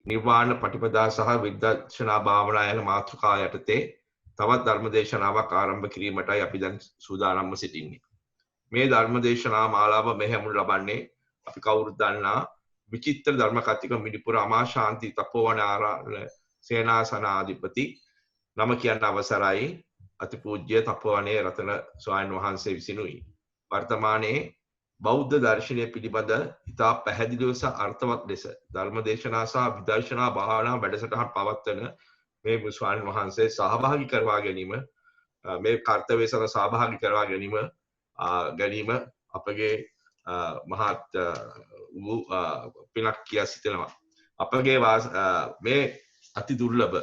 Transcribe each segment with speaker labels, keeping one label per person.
Speaker 1: නිර්වාණ පටිපදා සහ විදර්ශනා භාවනා යන මාතෘකා යටතේ තවත් ධර්මදේශනාවක් ආරම්භ කිරීමටයි අපි දැන් සූදානම්ව සිටින්නේ. මේ ධර්මදේශනා මාලාව මෙහෙයුම් ලබන්නේ අපි කවුරුත් දන්නා විචිත්‍ර ධර්ම කතික මිඩිපුර අමාශාන්ති තපෝවනාරාම සේනාසනාධිපති නම කියන්න අවසරයි අතිපූජ්‍ය තපෝවනේ රතන ස්වාමීන් වහන්සේ විසිනුයි. වර්තමානයේ බෞද්ධ දර්ශනය පිළිබඳ ඉතා පැහැදිලිව සහ අර්ථවත් ලෙස ධර්මදේශනා සහ විදර්ශනා භාවනා වැඩසටහන් පවත්වන මේ ස්වාමීන් වහන්සේ සහභාගී කරවා ගැනීම මේ කර්තව්‍ය සහ සහභාගී කරවා ගැනීම අපගේ මහත් වූ පිනක් කියා සිතනවා. අපගේ මේ අති දුර්ලභ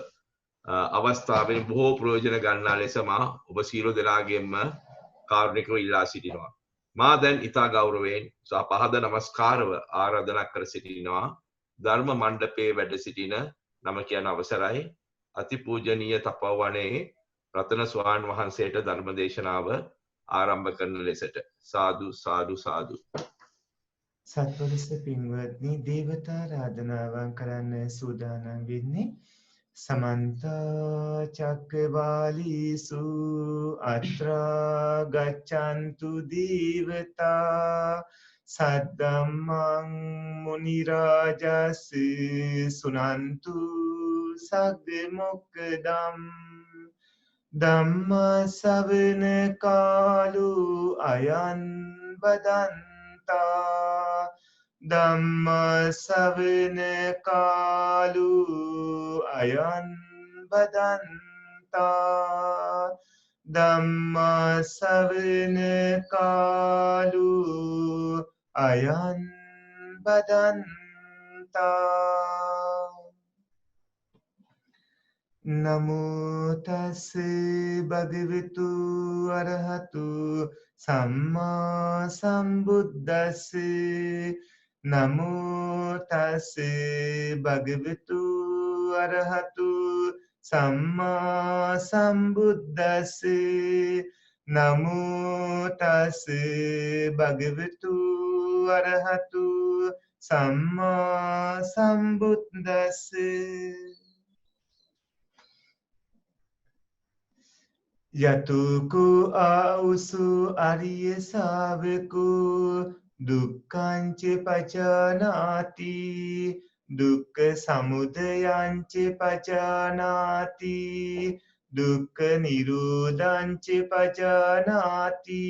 Speaker 1: අවස්ථාවෙන් බොහෝ ප්‍රයෝජන ගන්නා ලෙස මා ඔබ සියලු දෙනාගෙන්ම කාරුණිකව ඉල්ලා සිටිනවා. මා දැන් ඉතා ගෞරවයෙන් සහ පහද නමස්කාරව ආරාධනා කර සිටිනවා ධර්ම මණ්ඩපයේ වැඩ සිටින නම කියන අවසරයි අතිපූජනීය තපෝවනේ රතන ස්වාමීන් වහන්සේට ධර්ම දේශනාව ආරම්භ කරන ලෙසට සාදු සාදු සාදු.
Speaker 2: සත්පුරුෂ පින්වත්නි, දේවතා ආරාධනාවන් කරන්න සූදානම් වෙන්නේ සමන්ත චක්කවාලීසු අත්‍රා ගච්ඡන්තු දේවතා සද්දම්මං මුනි රාජස් සුනන්තු සග්ග මොක්ඛදම් ධම්ම ශ්‍රවණ කාලෝ අයං බදන්තා ධම්ම ශ්‍රවණ කාලෝ අයං බදන්තා ධම්ම ශ්‍රවණ කාලෝ අයං බදන්තා. නමෝ තස් භගවතු අරහතු සම්මා සම්බුද්දස්ස නමෝ තස් භගවතු අරහතු සම්මා සම්බුද්දස්ස නමෝ තස් භගවතු අරහතු සම්මා සම්බුද්දස්ස. යතුකු ආඋසු අරිය ශාවකු දුක්ඛංච පජානාති දුක්ඛ සමුදයංච පජානාති දුක්ඛ නිරෝධංච පජානාති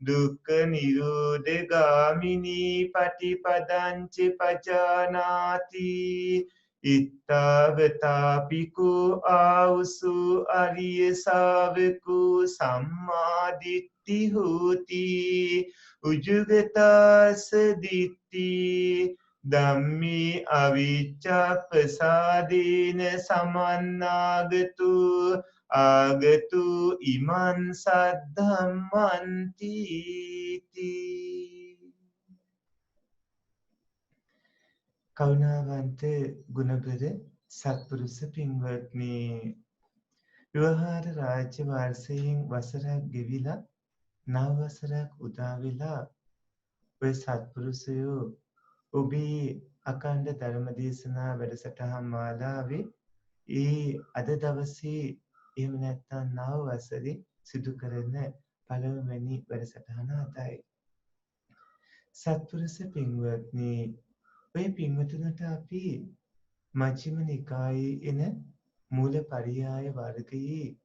Speaker 2: දුක්ඛ නිරෝධගාමිනී පටිපදංච පජානාති ඉත්තවතාපිකෝ ආඋසු අරිය ශාවකු සම්මාදිට්ඨි හෝති උජුගතස්ස දිට්ඨි ධම්මේ අවිච්ඡප්පසාදේන සමන්නාගතු ආගතු ඉමන් සද්ධම්මන්ති. කරුණාවන්ත ගුණබර සත්පුරුෂ පින්වත්නි, විවහාර රාජ්‍ය වර්ෂයෙන් වසරක් ගෙවිලා නව වසරක් උදා වෙලා ඔය සත්පුරුෂයෝ ඔබේ අඛණ්ඩ ධර්ම දේශනා වැඩසටහන් මාලාවේ අද දවසේ එහෙම නැත්නම් නව වසරේ සිදු කරන පළමුවැනි වැඩසටහන අදයි. සත්පුරුෂ පින්වත්නි, ඔය පින්වතුන්ට අපි මජ්ක්‍ධිම නිකායේ එන මූල පරියාය වර්ගයේ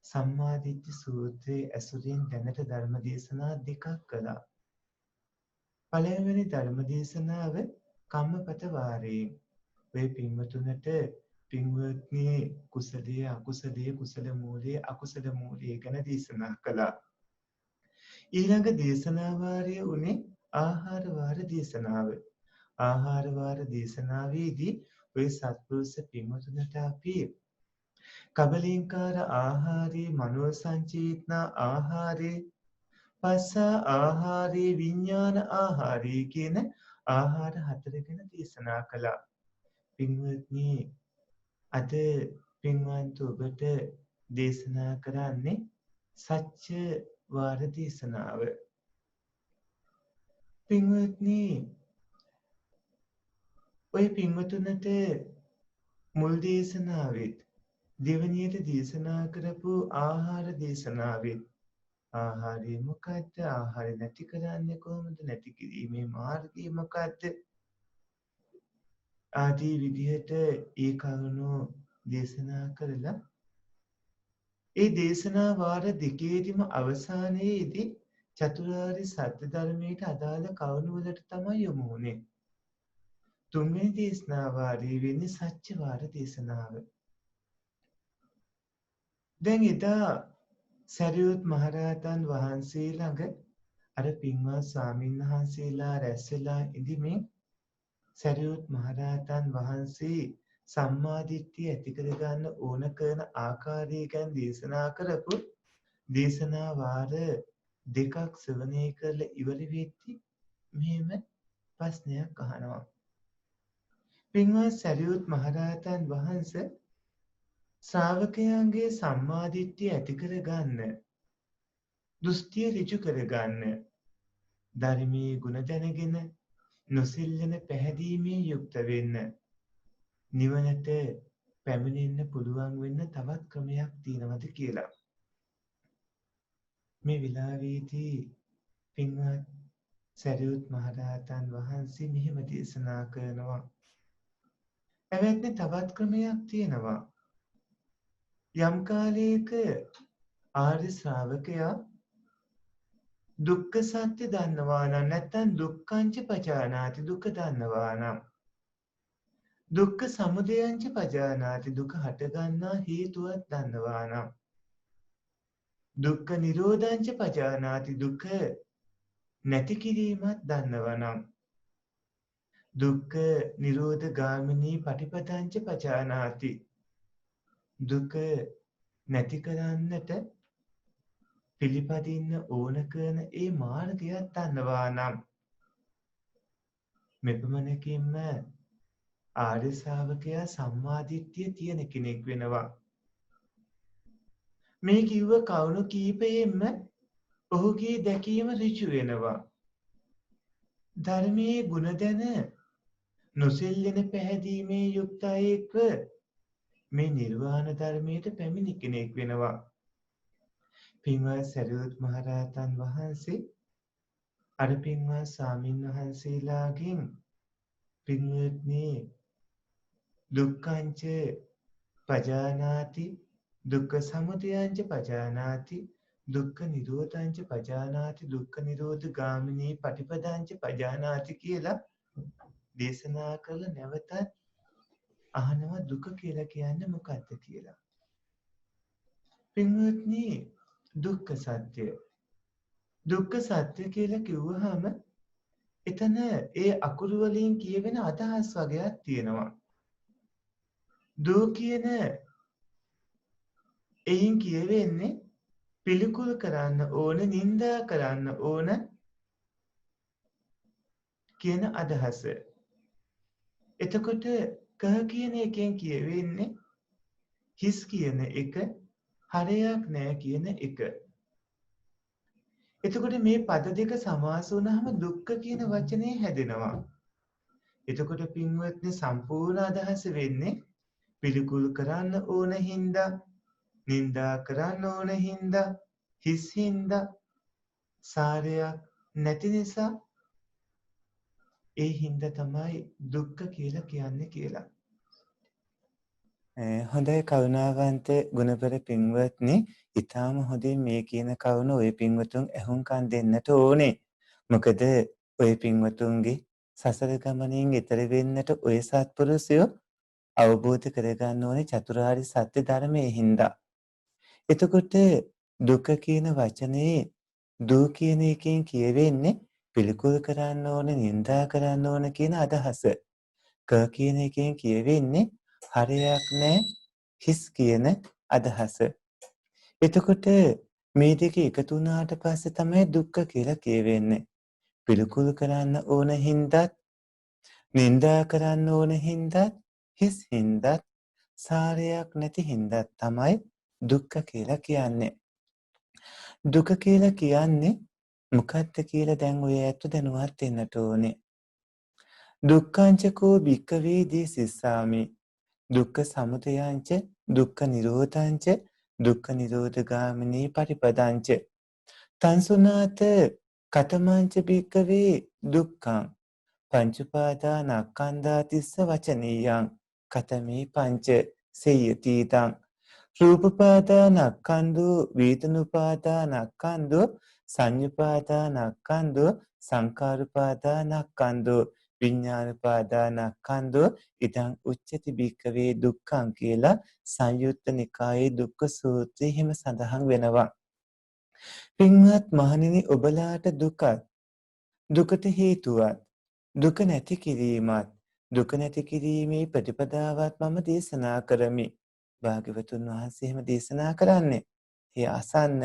Speaker 2: සම්මාදිට්ඨි සූත්‍රයේ ඇසුරින් දැනට ධර්ම දේශනා දෙකක් කළා. පළවෙනි ධර්ම දේශනාව කම්මපත වාරයෙන් ඔය පින්වතුන්ට පින්වත්නි කුසලයේ අකුසලයේ කුසල මූලයේ අකුසල මූලයේ ගැන දේශනා කළා. ඊළඟ දේශනා වාරය උනේ ආහාර වාර දේශනාව. ආහාර වාර දේශනාවේදී ඔය සත්පුරුෂ පින්වතුන්ට අපි කබලින්කාර ආහාරේ, මනෝ සංචේතන ආහාරේ, පස්ස ආහාරේ, විඥාන ආහාරේ කියන ආහාර හතර ගැන දේශනා කළා. පින්වත්නි, අද පින්වන්ත ඔබට දේශනා කරන්නේ සත්‍ය වාර දේශනාව. පින්වත්නි, ඔය පින්වතුන්ට මුල් දේශනාවෙත් දෙවනියට දේශනා කරපු ආහාර දේශනාවෙත් ආහාරය මොකද්ද? ආහාරය නැති කරන්නේ කොහොමද? නැති කිරීමේ මාර්ගය මොකද්ද? ආදී විදිහට ඒ කරුණු දේශනා කරලා ඒ දේශනා වාර දෙකේදීම අවසානයේදී චතුරාර්ය සත්‍ය ධර්මයට අදාළ කරුණු වලට තමයි යොමු වුනේ. තුන්වෙනි දේශනා වාරයේ වෙන්නේ සත්‍ය වාර දේශනාව. දැන් එදා සරියුත් මහරහතන් වහන්සේ ළඟ අර පින්වත් ස්වාමීන් වහන්සේලා රැස් වෙලා ඉඳිමින් සරියුත් මහරහතන් වහන්සේ සම්මාදිට්ඨිය ඇති කරගන්න ඕන කරන ආකාරය ගැන දේශනා කරපු දේශනා වාර දෙකක් ශ්‍රවණය කරලා ඉවර වෙද්දී මෙහෙම ප්‍රශ්නයක් අහනවා. පින්වත් සරියුත් මහරහතන් වහන්සේ ශ්‍රාවකයන්ගේ සම්මාදිට්ඨිය ඇති කරගන්න දෘෂ්ටිය ඍජු කරගන්න ධර්මයේ ගුණ දැනගෙන නොසෙල්ලෙන පැහැදීමේ යුක්ත වෙන්න නිවනට පැමිණෙන්න පුළුවන් වෙන්න තවත් ක්‍රමයක් තියෙනවද කියලා. මේ විලාවේදී පින්වත් සරියුත් මහරහතන් වහන්සේ මෙහෙම දේශනා කරනවා. එවැත්නි තවත් ක්‍රමයක් තියෙනවා. යම් කාලයක ආර්ය ශ්‍රාවකයා දුක්ඛ සත්‍ය දන්නවා නම් නැත්නම් දුක්ඛංච පජානාති දුක දන්නවා නම් දුක්ඛ සමුදයංච පජානාති දුක හටගන්නා හේතුවක් දන්නවා නම් දුක්ඛ නිරෝධංච පජානාති දුක නැති කිරීමක් දන්නවා නම් දුක්ඛ නිරෝධ ගාමිනී පටිපදංච පජානාති දුක නැති කරන්නට පිළිපදින්න ඕන කරන ඒ මාර්ගයක් දන්නවා නම් මෙපමණකින්ම ආර්ය ශ්‍රාවකයා සම්මාදිට්ඨිය තියෙන කෙනෙක් වෙනවා. මේ කිව්ව කරුණු කීපයෙන්ම ඔහුගේ දැකීම ඍජු වෙනවා. ධර්මයේ ගුණ දැන නොසෙල්ලෙන පැහැදීමේ යුක්ත අයෙක්ව මේ නිර්වාණ ධර්මයට පැමිණි කෙනෙක් වෙනවා. පින්වත් සරියුත් මහරහතන් වහන්සේ අර පින්වත් ස්වාමීන් වහන්සේලාගෙන් පින්වත්නි දුක්ඛංච පජානාති දුක්ඛ සමුදයංච පජානාති දුක්ඛ නිරෝධංච පජානාති දුක්ඛ නිරෝධ ගාමිනී පටිපදංච පජානාති කියලා දේශනා කළ නැවතත් අහනවා දුක කියලා කියන්නේ මොකක්ද කියලා. පින්වත්නි දුක්ඛ සත්‍ය දුක්ඛ සත්‍ය කියලා කිව්වහම එතන ඒ අකුරු වලින් කියවෙන අදහස් වගේක් තියෙනවා. දෝ කියන එයින් කියවෙන්නේ පිළිකුල් කරන්න ඕන, නිඳා කරන්න ඕන කියන අදහස. එතකොට කහ කියන එකෙන් කියවෙන්නේ හිස් කියන එක, හරයක් නෑ කියන එක. එතකොට මේ පද දෙක සමාස වුණාම දුක්ඛ කියන වචනේ හැදෙනවා. එතකොට පින්වත්නි සම්පූර්ණ අදහස වෙන්නේ පිළිකුල් කරන්න ඕන හින්දා, නිඳා කරන්න ඕන හින්දා, හිස් හින්දා, සාරයක් නැති නිසා ඒ හින්දා තමයි දුක්ඛ කියලා කියන්නේ කියලා. හොඳයි කරුණාවන්ත ගුණපර පින්වත්නි, ඊටාම හොඳින් මේ කියන කරුණ ඔය පින්වතුන් ඇහුම්කන් දෙන්නට ඕනේ. මොකද ඔය පින්වතුන්ගේ සසර ගමනින් ඈතර වෙන්නට ඔය සත්පුරුෂයෝ අවබෝධ කරගන්න ඕනේ චතුරාර්ය සත්‍ය ධර්මයේ හින්දා. එතකොට දුක කියන වචනේ දෝ කියන එකෙන් කියවෙන්නේ පිළිකුල් කරන්න ඕනේ, නිඳා කරන්න ඕන කියන අදහස. ක කියන එකෙන් කියවෙන්නේ හරයක් නැහැ, හිස් කියන අදහස. එතකොට මේ දෙක එකතු වුණාට පස්සේ තමයි දුක්ඛ කියලා කියවෙන්නේ. පිළිකුල් කරන්න ඕන හින්දාත්, නිඳා කරන්න ඕන හින්දාත්, හිස් හින්දාත්, සාරයක් නැති හින්දාත් තමයි දුක්ඛ කියලා කියන්නේ. දුක කියලා කියන්නේ මොකක්ද කියලා දැන් ඔය ඇත්ත දැනුවත් වෙන්නට ඕනේ. දුක්ඛංච කෝ භික්ඛවේ දේසිස්සාමි. දුක්ඛ සමුදයංච දුක්ඛ නිරෝධංච දුක්ඛ නිරෝධගාමිනී පටිපදංච. තංසුනාත කතමංච භික්ඛවේ දුක්ඛං පංච උපාදානස්කන්ධා තිස්ස වචනීයං කතමේ පංච සේයතිතං. රූපපාදානස්කන්ධෝ වේදනුපාදානස්කන්ධෝ සංඤ්ඤුපාදානස්කන්ධෝ සංඛාරුපාදානස්කන්ධෝ විඥානපාදානස්කන්ධෝ ඉදං උච්චති භික්ඛවේ දුක්ඛං කියලා සංයුත්ත නිකායේ දුක්ඛ සූත්‍රයේ හිම සඳහන් වෙනවා. පින්වත් මහණෙනි, ඔබලාට දුකට හේතුවත් දුක නැති කිරීමත් දුක නැති කිරීමේ ප්‍රතිපදාවත් මම දේශනා කරමි. භාග්‍යවතුන් වහන්සේ එහෙම දේශනා කරන්නේ. ඒ අසන්න.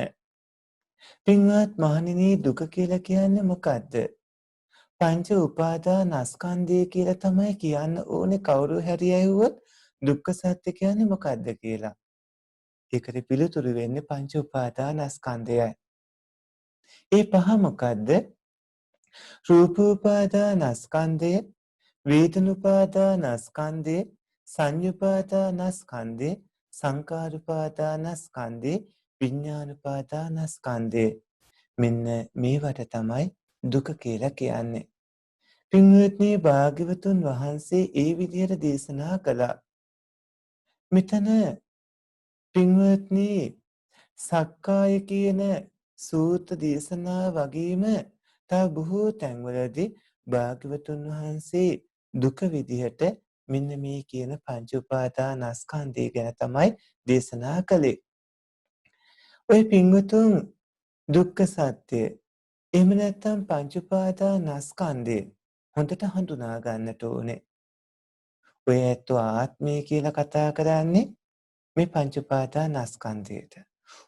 Speaker 2: පින්වත් මහණෙනි, දුක කියලා කියන්නේ මොකද්ද? පංච උපාදානස්කන්ධය කියලා තමයි කියන්න ඕනේ. කවුරු හරි ඇහුවොත් දුක්ඛ සත්‍ය කියන්නේ මොකද්ද කියලා. ඒකට පිළිතුරු වෙන්නේ පංච උපාදානස්කන්ධයයි. ඒ පහ මොකද්ද? රූපෝපාදානස්කන්ධය, වේදනුපාදානස්කන්ධය, සංඤ්ඤුපාදානස්කන්ධය, සංඛාරුපාදානස්කන්ධය, විඥානුපාදානස්කන්ධය. මෙන්න මේවට තමයි දුක කියලා කියන්නේ. පින්වත්නි, භාග්‍යවතුන් වහන්සේ ඒ විදිහට දේශනා කළා. මෙතන පින්වත්නි, සක්කාය කියන සූත්‍ර දේශනා වගේම තව බොහෝ තැන්වලදී භාග්‍යවතුන් වහන්සේ දුක විදිහට මෙන්න මේ කියන පංච උපාදානස්කන්ධය ගැන තමයි දේශනා කළේ. ඔය පින්වතුන් දුක්ඛ සත්‍ය එහෙම නැත්නම් පංච උපාදානස්කන්ධය හොඳට හඳුනා ගන්නට ඕනේ. ඔය ඇත්තෝ ආත්මය කියලා කතා කරන්නේ මේ පංච උපාදානස්කන්ධයට.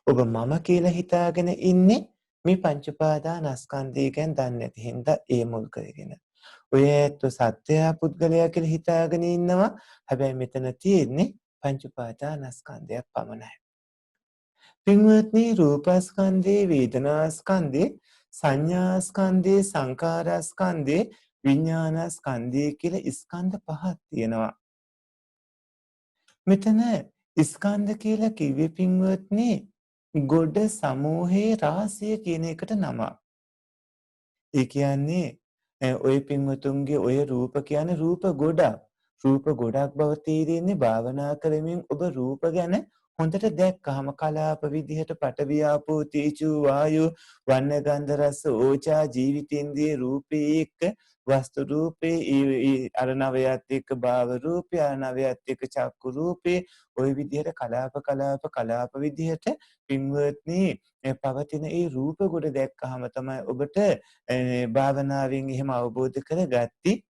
Speaker 2: ඔබ මම කියලා හිතාගෙන ඉන්නේ මේ පංච උපාදානස්කන්ධය ගැන දන්නේ නැති හින්දා ඒ මුල් කරගෙන. ඔය ඇත්තෝ සත්‍යය පුද්ගලයා කියලා හිතාගෙන ඉන්නවා. හැබැයි මෙතන තියෙන්නේ පංච උපාදානස්කන්ධයක් පමණයි. පින්වත්නි, රූපස්කන්ධේ, වේදනාස්කන්ධේ, සංඥාස්කන්ධේ, සංඛාරස්කන්ධේ, විඥානස්කන්ධේ කියලා ස්කන්ධ පහක් තියෙනවා. මෙතන ස්කන්ධ කියලා කිව්වේ පින්වත්නි ගොඩ සමූහයේ රාශිය කියන එකට නමක්. ඒ කියන්නේ ඔය පින්වතුන්ගේ ඔය රූප කියන්නේ රූප ගොඩක්. රූප ගොඩක් බව තේරෙන්නේ භාවනා කරමින් ඔබ රූප ගැන හොඳට දැක්කහම කලාප විදිහට පඨවි ආපෝ තේජෝ වායෝ වර්ණ ගන්ධ රස ඕජා ජීවිතේන්ද්‍රිය රූපේ එක්ක වස්තු රූපේ අර නවයත් එක්ක භාව රූපේ අර නවයත් එක්ක චක්කු රූපේ ওই විදිහට කලාප විදිහට පින්වත්නි පවතින ඒ රූප කොට දැක්කහම තමයි ඔබට භාවනාවෙන් එහෙම අවබෝධ කරගatti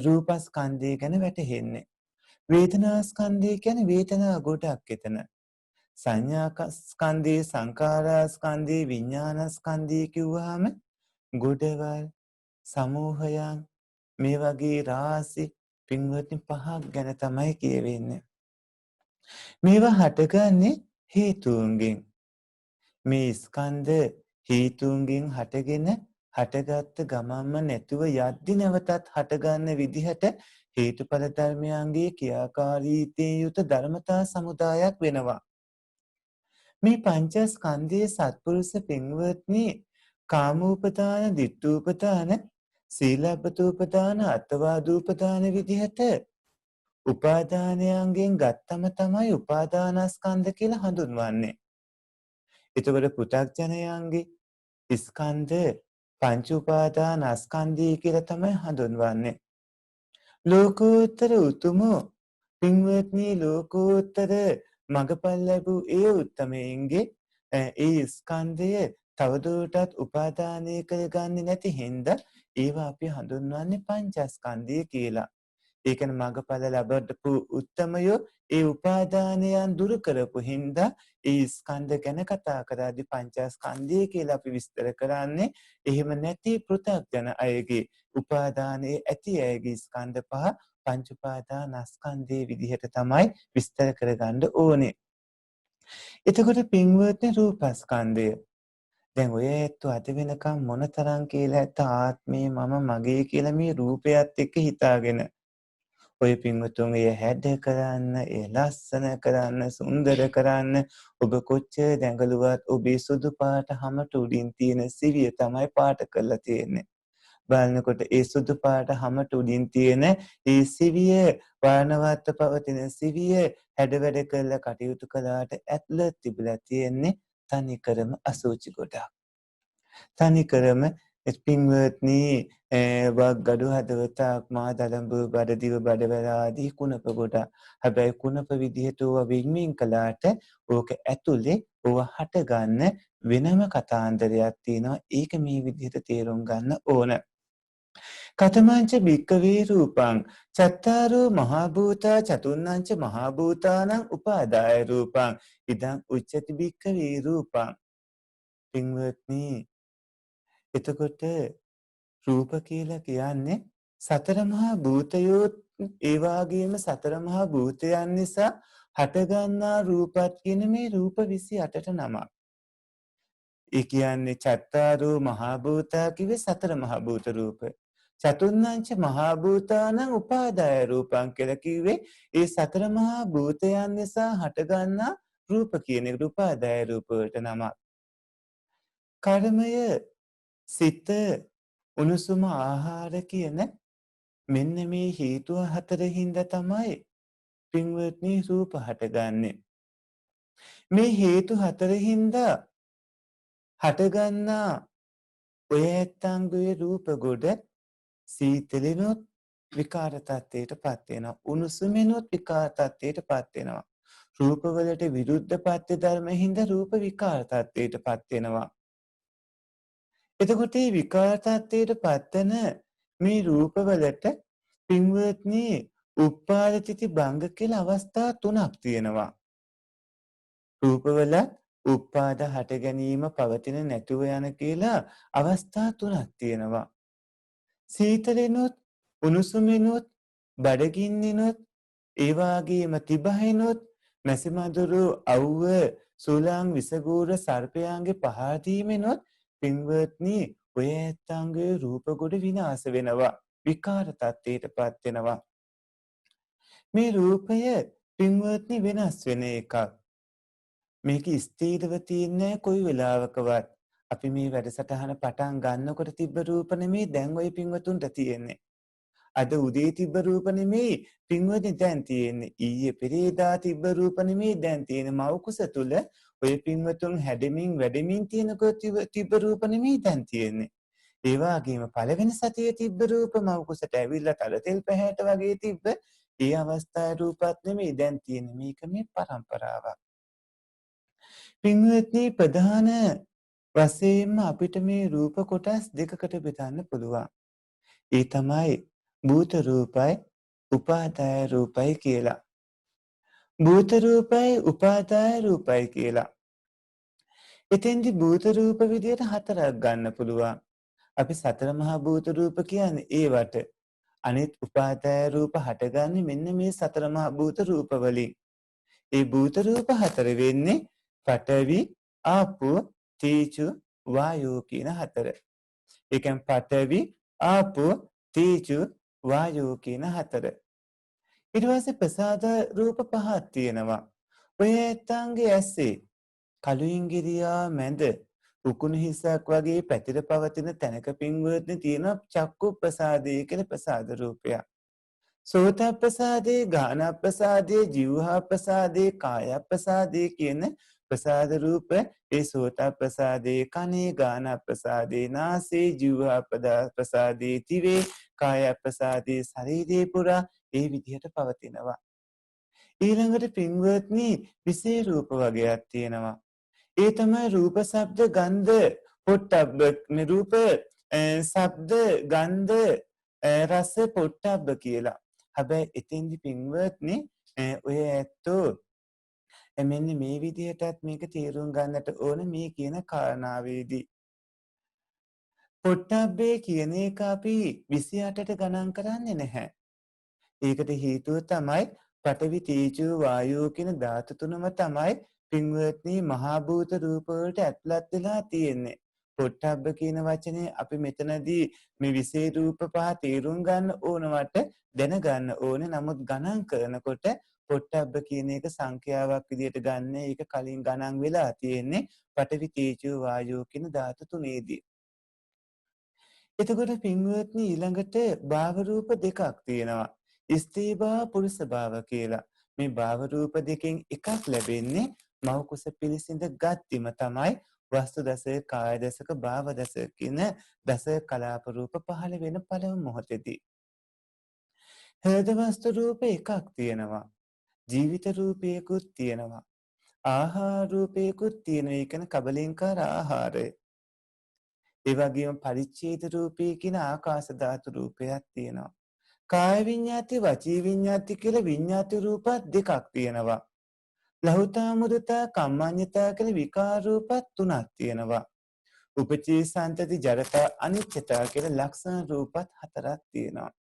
Speaker 2: රූපස්කන්ධය ගැන වැටහෙන්නේ. වේදනාස්කන්ධය කියන්නේ වේදනා ගොඩක් එතන. සංඥාස්කන්ධය, සංඛාරස්කන්ධය, විඥානස්කන්ධය කිව්වහම ගොඩවල් සමූහයන් මේ වගේ රාශි පින්වත්නි පහක් ගැන තමයි කියවෙන්නේ. මේවා හටගන්නේ හේතුන්ගෙන්. මේ ස්කන්ධ හේතුන්ගෙන් හටගෙන හටගත්ත ගමන්ම නැතුව යද්දි නැවතත් හටගන්න විදිහට හේතුඵල ධර්මයන්ගේ ක්‍රියාකාරීත්වයෙන් යුත ධර්මතා සමුදායක් වෙනවා. මේ පංචස්කන්ධයේ සත්පුරුෂ පින්වත්නි කාමෝපදාන, ditthූපදාන, සීලබ්බතූපදාන, අත්වාදූපදාන විදිහට උපාදානයන්ගෙන් ගත්තම තමයි උපාදානස්කන්ධ කියලා හඳුන්වන්නේ. එතකොට පෘථග්ජනයන්ගේ ස්කන්ධ පංච උපාදානස්කන්ධය කියලා තමයි හඳුන්වන්නේ. ලෝකෝත්තර උතුම පින්වත්නි ලෝකෝත්තර මගපල් ලැබූ ඒ උත්තමයන්ගේ ඒ ස්කන්ධය තවදුරටත් උපාදානය කරගන්නේ නැති හින්දා ඒවා අපි හඳුන්වන්නේ පංචස්කන්ධය කියලා. ඒ කියන්නේ මගපල ලැබපු උත්තමයෝ ඒ උපාදානයන් දුරු කරපු හින්දා ඒ ස්කන්ධ ගැන කතා කරද්දී පංචස්කන්ධය කියලා අපි විස්තර කරන්නේ. එහෙම නැති පෘථග්ජන අයගේ උපාදානයේ ඇති අයගේ ස්කන්ධ පහ පංච උපාදානස්කන්ධයේ විදිහට තමයි විස්තර කරගන්න ඕනේ. එතකොට පින්වත්නි රූපස්කන්ධය. දැන් ඔය ඇත්තෝ අද වෙනකම් මොනතරම් කියලා ඇත්ත ආත්මේ මම මගේ කියලා මේ රූපයත් එක්ක හිතාගෙන ඔය පින්වතුන් එය හැඩ කරන්න, එය ලස්සන කරන්න, සුන්දර කරන්න ඔබ කොච්චර දැඟලුවත් ඔබේ සුදු පාට හමට උඩින් තියෙන සිවිය තමයි පාට කරලා තියෙන්නේ. බලනකොට ඒ සුදු පාට හමට උඩින් තියෙන ඒ සිවිය වර්ණවත්ව පවතින සිවිය හැඩවැඩ කරලා කටයුතු කළාට ඇතුළත තිබිලා තියෙන්නේ තනිකරම අසුචි ගොඩක්. තනිකරම පින්වත්නි වග්ගඩු හදවතක් මා දලඹු බඩදිව බඩවැල ආදී කුණප ගොඩක්. හැබැයි කුණප විදිහට ඕවා වින්මින් කළාට ඕක ඇතුලේ ඕවා හටගන්න වෙනම කතාන්දරයක් තියෙනවා. ඒක මේ විදිහට තේරුම් ගන්න ඕන. කතමංච භික්කවේ රූපං චත්තාරෝ මහා භූතා චතුන්නංච මහා භූතානං උපාදාය රූපං ඉදං උච්චති භික්කවේ රූපං. පින්වත්නි එතකොට රූප කියලා කියන්නේ සතර මහා භූතයෝ ඒ වගේම සතර මහා භූතයන් නිසා හටගන්නා රූපත් කියන මේ රූප 28ට නමක්. ඒ කියන්නේ චත්තාරෝ මහා භූතා කිව්වේ සතර මහා භූත රූප. චතුන්නංච මහා භූතානං උපාදාය රූපං කියලා කිව්වේ ඒ සතර මහා භූතයන් නිසා හටගන්නා රූප කියන එක උපාදාය රූප වලට නමක්. කර්මය සිත උණුසුම ආහාර කියන මෙන්න මේ හේතුව හතරින්ද තමයි පින්වත්නි රූප හටගන්නේ. මේ හේතු හතරින්ද හටගන්නා ඔය ඇත්තන්ගේ රූප ගොඩ සීතලෙනොත් විකාර තත්ත්වයට පත් වෙනවා. උණුසුමෙනොත් විකාර තත්ත්වයට පත් වෙනවා. රූපවලට විරුද්ධ පත්‍ය ධර්ම හින්දා රූප විකාර තත්ත්වයට පත් වෙනවා. එතකොට මේ විකාර තත්ත්වයට පත්වන මේ රූපවලට පින්වත්නි උපාදිතති භංග කියලා අවස්ථා තුනක් තියෙනවා. රූපවල උපාද හට ගැනීම පවතින නැතුව යන කියලා අවස්ථා තුනක් තියෙනවා. සීතලෙනොත් උණුසුමෙනොත් බඩගින්නෙනොත් ඒ වගේම තිබහෙනොත් මැසිමදුරු අවුව සුලං විසගූර සර්පයාගේ පහර දීමෙනොත් පින්වත්නි ඔය ඇත්තන්ගේ රූප ගොඩ විනාශ වෙනවා. විකාර තත්ත්වයට පත් වෙනවා. මේ රූපය පින්වත්නි වෙනස් වෙන එකක්. මේක ස්ථීරව තියන්නේ කොයි වෙලාවකවත්. අපි මේ වැඩසටහන පටන් ගන්නකොට තිබ්බ රූප නෙමෙයි දැන් ওই පින්වතුන්ට තියෙන්නේ. අද උදේ තිබ්බ රූප නෙමෙයි පින්වත්නි දැන් තියෙන්නේ. ඊයේ පෙරේදා තිබ්බ රූප නෙමෙයි දැන් තියෙන්නේ. මව්කුස තුල ඔය පින්වතුන් හැදෙමින් වැඩෙමින් තියෙනකොට තිබ්බ රූප නෙමෙයි දැන් තියෙන්නේ. ඒ වගේම පළවෙනි සතියේ තිබ්බ රූප මව්කුසට ඇවිල්ලා තල තෙල් පැහැට වගේ තිබ්බ ඒ අවස්ථාවේ රූපත් නෙමෙයි දැන් තියෙන්නේ. මේක මේ පරම්පරාවක්. පින්වත්නි ප්‍රධාන වශයෙන්ම අපිට මේ රූප කොටස් දෙකකට බෙදන්න පුළුවන්. ඒ තමයි භූත රූපයි උපාදාය රූපයි කියලා. භූත රූපයි උපාදාය රූපයි කියලා. එතෙන්දි භූත රූප විදියට හතරක් ගන්න පුළුවන්. අපි සතර මහා භූත රූප කියන්නේ ඒවට. අනිත් උපාදාය රූප හටගන්නේ මෙන්න මේ සතර මහා භූත රූප වලින්. ඒ භූත රූප හතර වෙන්නේ පඨවි, ආපෝ, තේජෝ, වායෝ කියන හතර. ඒ කියන්නේ පඨවි, ආපෝ, තේජෝ, වායෝ කියන හතර. ඊට පස්සේ ප්‍රසාද රූප පහක් තියෙනවා. ඔය ඇත්තන්ගේ ඇස්සේ කලුයින්ගිරියා මැද උකුණු හිසක් වගේ පැතිර පවතින තැනක පින්වත්නි තියෙන චක්කු ප්‍රසාදේ කියලා ප්‍රසාද රූපයක්. සෝත ප්‍රසාදේ, ගාන ප්‍රසාදේ, જીවහා ප්‍රසාදේ, කාය ප්‍රසාදේ කියන ප්‍රසාද රූප ඒ සෝත ප්‍රසාදේ කනේ, ගාන ප්‍රසාදේ නාසයේ, જીවහා ප්‍රසාදේ දිවේ, කාය ප්‍රසාදේ ශරීරේ පුරා ඒ විදිහට පවතිනවා. ඊළඟට පින්වත්නි විශේෂ රූප වගේක් තියෙනවා. ඒ තමයි රූප, ශබ්ද, ගන්ධ, පොට්ටබ්බ. මේ රූප, ශබ්ද, ගන්ධ, රස, පොට්ටබ්බ කියලා. හැබැයි එතෙන්දි පින්වත්නි ඔය ඇත්තෝ මෙන්න මේ විදිහටත් මේක තේරුම් ගන්නට ඕන මේ කියන කාරණාවේදී. පොට්ටබ්බේ කියන එක අපි 28ට ගණන් කරන්නේ නැහැ. ඒකට හේතුව තමයි පඨවි, තේජෝ, වායෝ කියන ධාතු තුනම තමයි පින්වත්නි මහා භූත රූප වලට ඇතුළත් වෙලා තියෙන්නේ. පොට්ටබ්බ කියන වචනේ අපි මෙතනදී මේ විශේෂ රූප පහ තේරුම් ගන්න ඕනවට දැනගන්න ඕනේ. නමුත් ගණන් කරනකොට පොට්ටබ්බ කියන එක සංඛ්‍යාවක් විදිහට ගන්න. ඒක කලින් ගණන් වෙලා තියෙන්නේ පඨවි තේජෝ වායෝ කියන ධාතු තුනේදී. එතකොට පින්වත්නි ඊළඟට භාව රූප දෙකක් තියෙනවා. ස්ත්‍රී භාව පුරුෂ භාව කියලා. මේ භාව රූප දෙකෙන් එකක් ලැබෙන්නේ මව කුස පිළිසිඳ ගත්තිම තමයි වස්තු දසක කාය දසක භාව දසක කියන දස කලාප රූප පහළ වෙන පළමු මොහොතේදී. හේද වස්තු රූප එකක් තියෙනවා. ජීවිත රූපයකුත් තියෙනවා. ආහාර රූපයකුත් තියෙනවා. ඒ කියන්නේ කබලින්කාර ආහාරය. ඒ වගේම පරිච්ඡේද රූපී කියන ආකාශ ධාතු රූපයක් තියෙනවා. කාය විඤ්ඤාති වචී විඤ්ඤාති කියලා විඤ්ඤාති රූපත් දෙකක් තියෙනවා. ලහුතා මුදතා කම්මඤ්ඤතා කියලා විකාර රූපත් තුනක් තියෙනවා. උපචී සන්තති ජරතා අනිච්චතා කියලා ලක්ෂණ රූපත් හතරක් තියෙනවා.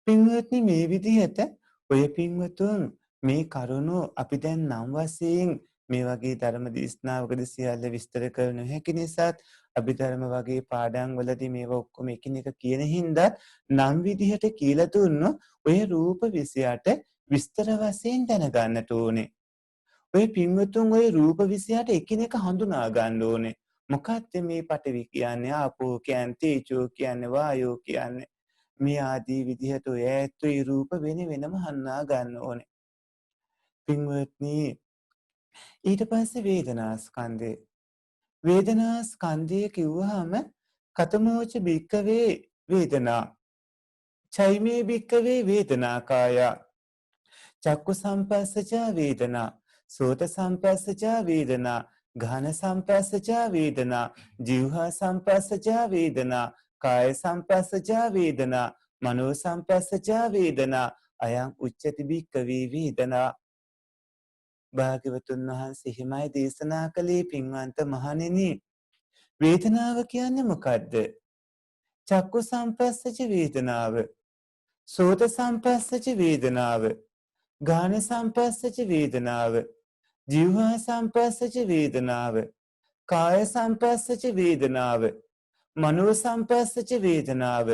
Speaker 2: පින්වත්නි මේ විදිහට ඔය පින්වතුන් මේ කරුණු අපි දැන් නම් වශයෙන් මේ වගේ ධර්ම දේශනාවකදී සියල්ල විස්තර කරන හැකි නිසාත් අභිධර්ම වගේ පාඩම් වලදී මේවා ඔක්කොම එකිනෙක කියන හින්දා නම් විදිහට කියලා දුන්නු ඔය රූප 28 විස්තර වශයෙන් දැනගන්නට ඕනේ. ඔය පින්වතුන් ඔය රූප 28 එකිනෙක හඳුනා ගන්න ඕනේ. මොකක්ද මේ පඨවි කියන්නේ ආපෝ කියන්නේ තේජෝ කියන්නේ වායෝ කියන්නේ මේ ආදී විදිහට ඔය ඇත්තේ රූප වෙන වෙනම හඳුනා ගන්න ඕනේ. පින්වත්නි ඊට පස්සේ වේදනා ස්කන්ධය. වේදනා ස්කන්ධය කිව්වහම කතමෝච භික්කවේ වේදනා. චෛමේ භික්කවේ වේදනාකාය. චක්කු සම්පස්සජා වේදනා. සෝත සම්පස්සජා වේදනා. ඝාන සම්පස්සජා වේදනා. જીවහා සම්පස්සජා වේදනා. කාය සම්පස්සජා වේදනා. මනෝ සම්පස්සජා වේදනා. අයං උච්චති භික්කවේ වේදනා. භාග්‍යවතුන් වහන්සේ හිමයි දේශනා කළේ පින්වන්ත මහණෙනි. වේදනාව කියන්නේ මොකද්ද? චක්කු සම්පස්සජ වේදනාව. සෝත සම්පස්සජ වේදනාව. ඝාන සම්පස්සජ වේදනාව. જીවහා සම්පස්සජ වේදනාව. කාය සම්පස්සජ වේදනාව. මනෝ සම්පස්සජ වේදනාව.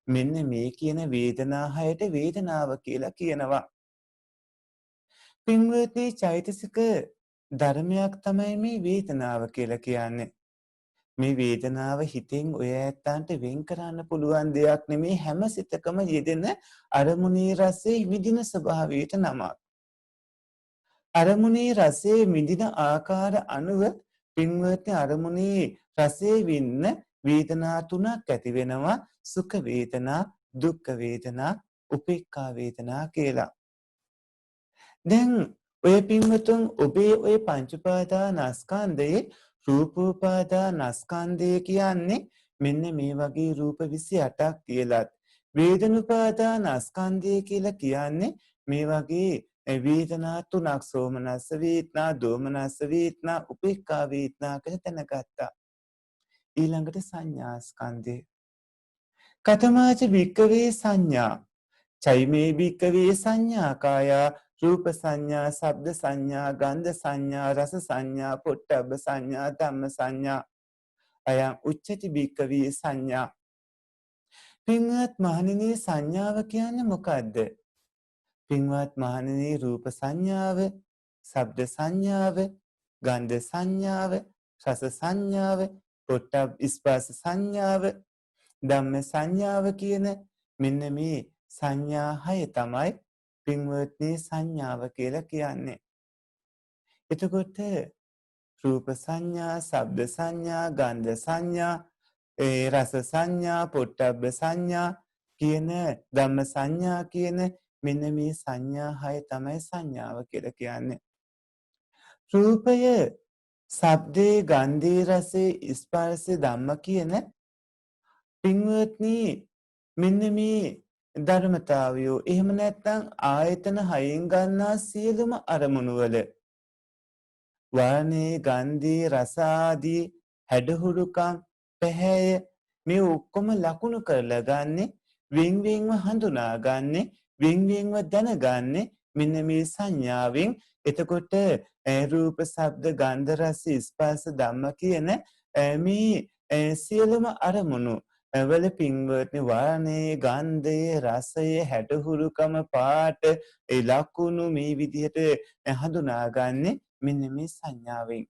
Speaker 2: මෙන්න මේ කියන වේදනා හයට වේදනාව කියලා කියනවා. පින්වත්නි චෛතසික ධර්මයක් තමයි මේ වේදනාව කියලා කියන්නේ. මේ වේදනාව හිතෙන් ඔය ඇත්තන්ට වෙන් කරන්න පුළුවන් දෙයක් නෙමේ. හැම සිතකම යෙදෙන අරමුණේ රසයේ විඳින ස්වභාවයට නමක්. අරමුණේ රසයේ විඳින ආකාර අනුව පින්වත්නි අරමුණේ රසයේ විඳින වේදනා තුනක් ඇති වෙනවා. සුඛ වේදනා, දුක්ඛ වේදනා, උපේක්ඛා වේදනා කියලා. දැන් ඔය පින්වතුන් ඔබේ ඔය පංච උපාදානස්කන්ධයේ රූපෝපාදානස්කන්ධය කියන්නේ මෙන්න මේ වගේ රූප 28ක් කියලාත් වේදනුපාදානස්කන්ධය කියලා කියන්නේ මේ වගේ වේදනා තුනක් සෝමනස්ස වේදනා, දෝමනස්ස වේදනා, උපේක්ඛා වේදනා කියලා දැනගත්තා. ඊළඟට සංඥාස්කන්ධය. කතමාච භික්කවේ සංඥා. චෛමේ භික්කවේ සංඥාකාය. රූප සංඥා, ශබ්ද සංඥා, ගන්ධ සංඥා, රස සංඥා, පොට්ටබ්බ සංඥා, ධම්ම සංඥා. අයං උච්චති භික්කවේ සංඥා. පින්වත් මහණෙනි සංඥාව කියන්නේ මොකද්ද? පින්වත් මහණෙනි රූප සංඥාව, ශබ්ද සංඥාව, ගන්ධ සංඥාව, රස සංඥාව, පොට්ටබ්බ ස්පර්ශ සංඥාව, ධම්ම සංඥාව කියන මෙන්න මේ සංඥා හය තමයි පින්වත්නි සංඥාව කියලා කියන්නේ. එතකොට රූප සංඥා, ශබ්ද සංඥා, ගන්ධ සංඥා, රස සංඥා, පොට්ටබ්බ සංඥා කියන ධම්ම සංඥා කියන මෙන්න මේ සංඥා හය තමයි සංඥාව කියලා කියන්නේ. රූපය, ශබ්දේ, ගන්ධේ, රසේ, ස්පර්ශේ, ධම්ම කියන පින්වත්නි මෙන්න මේ ධර්මතාවයෝ එහෙම නැත්නම් ආයතන හයෙන් ගන්නා සියලුම අරමුණු වල වර්ණේ, ගන්ධේ, රස ආදී හැඩහුරුකම්, පැහැය මේ ඔක්කොම ලකුණු කරලා ගන්නෙ වෙන් වෙන්ව හඳුනාගන්නේ වෙන් වෙන්ව දැනගන්නේ මෙන්න මේ සංඥාවෙන්. එතකොට රූප, ශබ්ද, ගන්ධ, රස, ස්පර්ශ, ධම්ම කියන මේ සියලුම අරමුණු වල පින්වත්නි වර්ණයේ ගන්ධයේ රසයේ හැඩහුරුකම පාට ඒ ලකුණු මේ විදිහට හඳුනාගන්නේ මෙන්න මේ සංඥාවෙන්.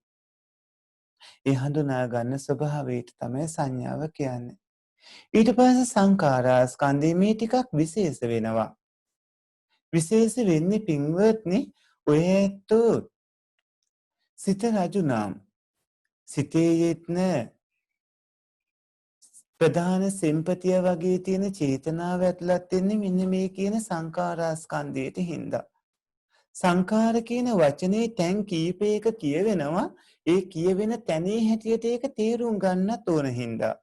Speaker 2: ඒ හඳුනා ගන්න ස්වභාවයට තමයි සංඥාව කියන්නේ. ඊට පස්සේ සංඛාරා ස්කන්ධේ මේ ටිකක් විශේෂ වෙනවා. විශේෂ වෙන්නේ පින්වත්නි ඔයත් සිත රජු නම් සිතේ යෙත්න ප්‍රධාන සෙම්පතිය වගේ තියෙන චේතනාව ඇතුළත් වෙන්නේ මෙන්න මේ කියන සංඛාරා ස්කන්ධයට හින්දා. සංඛාර කියන වචනේ තැන් කීපයක කියවෙනවා. ඒ කියවෙන තැනේ හැටියට ඒක තේරුම් ගන්නත් ඕන හින්දා.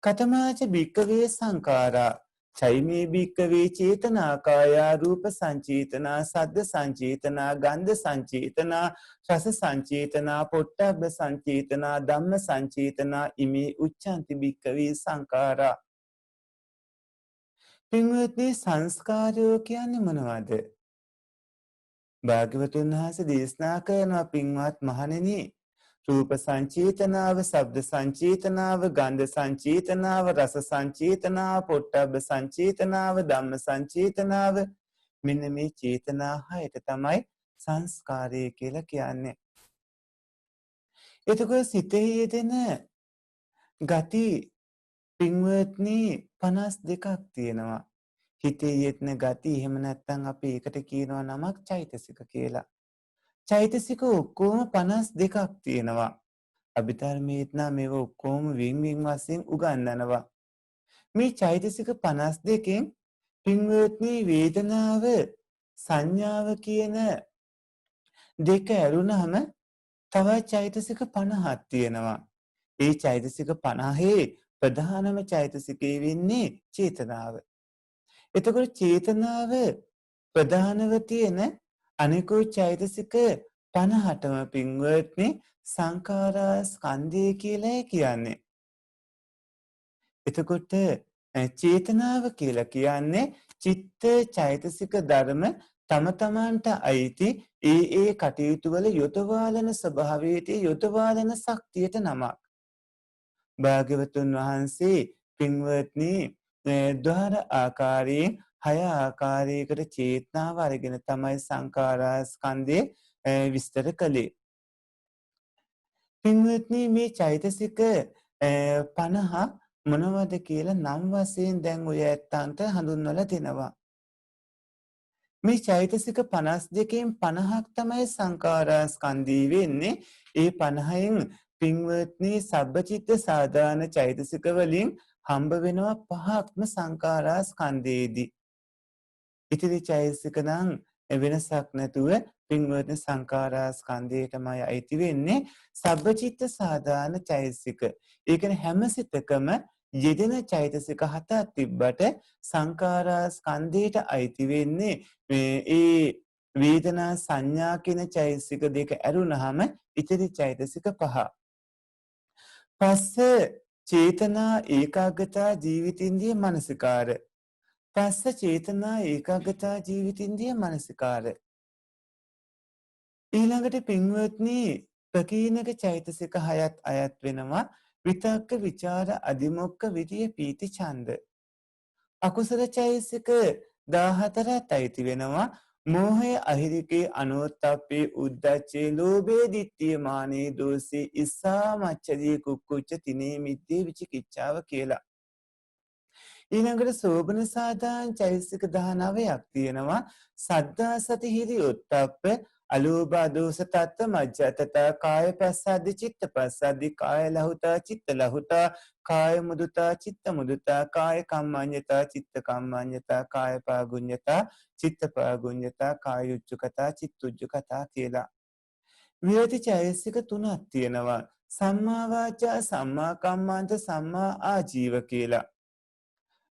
Speaker 2: කතමාච භික්කවේ සංඛාරා චෛමේ භික්කවේ චේතනාකායා රූප සංචේතනා සද්ද සංචේතනා ගන්ධ සංචේතනා රස සංචේතනා පොට්ටබ්බ සංචේතනා ධම්ම සංචේතනා ඉමේ උච්චන්ති භික්කවේ සංඛාරා. පින්වත්නි සංස්කාරයෝ කියන්නේ මොනවද? භාග්‍යවතුන් වහන්සේ දේශනා කරනවා පින්වත් මහණෙනි රූප සංචේතනාව, ශබ්ද සංචේතනාව, ගන්ධ සංචේතනාව, රස සංචේතනාව, පොට්ටබ්බ සංචේතනාව, ධම්ම සංචේතනාව මෙන්න මේ චේතනා හයට තමයි සංස්කාරය කියලා කියන්නේ. එතකොට සිතේ යෙදෙන ගති පින්වත්නි 52ක් තියෙනවා. හිතේ යෙදෙන ගති එහෙම නැත්නම් අපි ඒකට කියනවා නමක් චෛතසික කියලා. චෛතසික ඔක්කොම 52ක් තියෙනවා. අභිධර්මයේත් නම් මේව ඔක්කොම වින් වශයෙන් උගන්වනවා. මේ චෛතසික 52කින් පින්වත්නි වේදනාව සංඥාව කියන දෙක ඇරුණාම තවත් චෛතසික 50ක් තියෙනවා. ඒ චෛතසික 50 ප්‍රධානම චෛතසිකේ වෙන්නේ චේතනාව. එතකොට චේතනාව ප්‍රධානව තියෙන අනිකුත් චෛතසික 50ටම පින්වත්නි සංඛාරා ස්කන්ධය කියලා කියන්නේ. එතකොට චේතනාව කියලා කියන්නේ චිත්ත චෛතසික ධර්ම තම තමන්ට අයිති ඒ කටයුතු වල යොදවාලන ස්වභාවයට යොදවාලන ශක්තියට නමක්. භාග්‍යවතුන් වහන්සේ පින්වත්නි ද්වාර ආකාරයෙන් 6 ආකාරයකට චේතනාව අරගෙන තමයි සංඛාරා ස්කන්ධය විස්තර කළේ. පින්වත්නි මේ චෛතසික 50 මොනවද කියලා නම් වශයෙන් දැන් ඔය ඇත්තන්ට හඳුන්වලා දෙනවා. මේ චෛතසික 52කින් 50ක් තමයි සංඛාරා ස්කන්ධය වෙන්නේ. ඒ 50න් පින්වත්නි සබ්බචිත්ත සාධාන චෛතසික වලින් හම්බ වෙනවා 5ක්ම සංඛාරා ස්කන්ධයේදී. ඉතිරි චෛතසික නම් වෙනසක් නැතුව පින්වත්නි සංඛාරා ස්කන්ධයටමයි අයිති වෙන්නේ. සබ්බචිත්ත සාධාන චෛතසික. ඒ කියන්නේ හැම සිතකම යෙදෙන චෛතසික 7ක් තිබ්බට සංඛාරා ස්කන්ධයට අයිති වෙන්නේ ඒ වේදනා සංඥා කියන චෛතසික දෙක ඇරුණාම ඉතිරි චෛතසික 5. පස්ස චේතනා ඒකාග්‍රතා ජීවිතින්ද්‍රිය මනසිකාර. පස්ස චේතනා ඒකාග්‍රතා ජීවිතින්ද්‍රිය මනසිකාර. ඊළඟට පින්වත්නි ප්‍රකීනක චෛතසික 6ක් අයත් වෙනවා. විතක්ක විචාර අදිමොක්ක විරිය පීති ඡන්ද. අකුසල චෛතසික 14ක් අයිති වෙනවා. මෝහය අහිරිකේ අනෝත්තප්පේ උද්දච්චේ ලෝභේ දිට්ඨිය මානේ දෝසේ ඉස්සා මච්චදී කුක්කුච්ච තිනේ මිද්දේ විචිකිච්ඡාව කියලා. ඊළඟට සෝබන සාදාන චෛතසික 19ක් තියෙනවා. සද්ධා සති හිරි උත්තප්ප අලෝභ දෝස තත්ත මජ්ජතත කාය පස්සද්දි චිත්ත පස්සද්දි කාය ලහුතා චිත්ත ලහුතා කාය මුදුතා චිත්ත මුදුතා කාය කම්මඤ්ඤතා චිත්ත කම්මඤ්ඤතා කාය පාගුඤ්ඤතා චිත්ත පාගුඤ්ඤතා කාය උච්චකතා චිත්ත උච්චකතා කියලා. විරති චෛතසික 3ක් තියෙනවා. සම්මා වාචා සම්මා කම්මන්ත සම්මා ආජීව කියලා.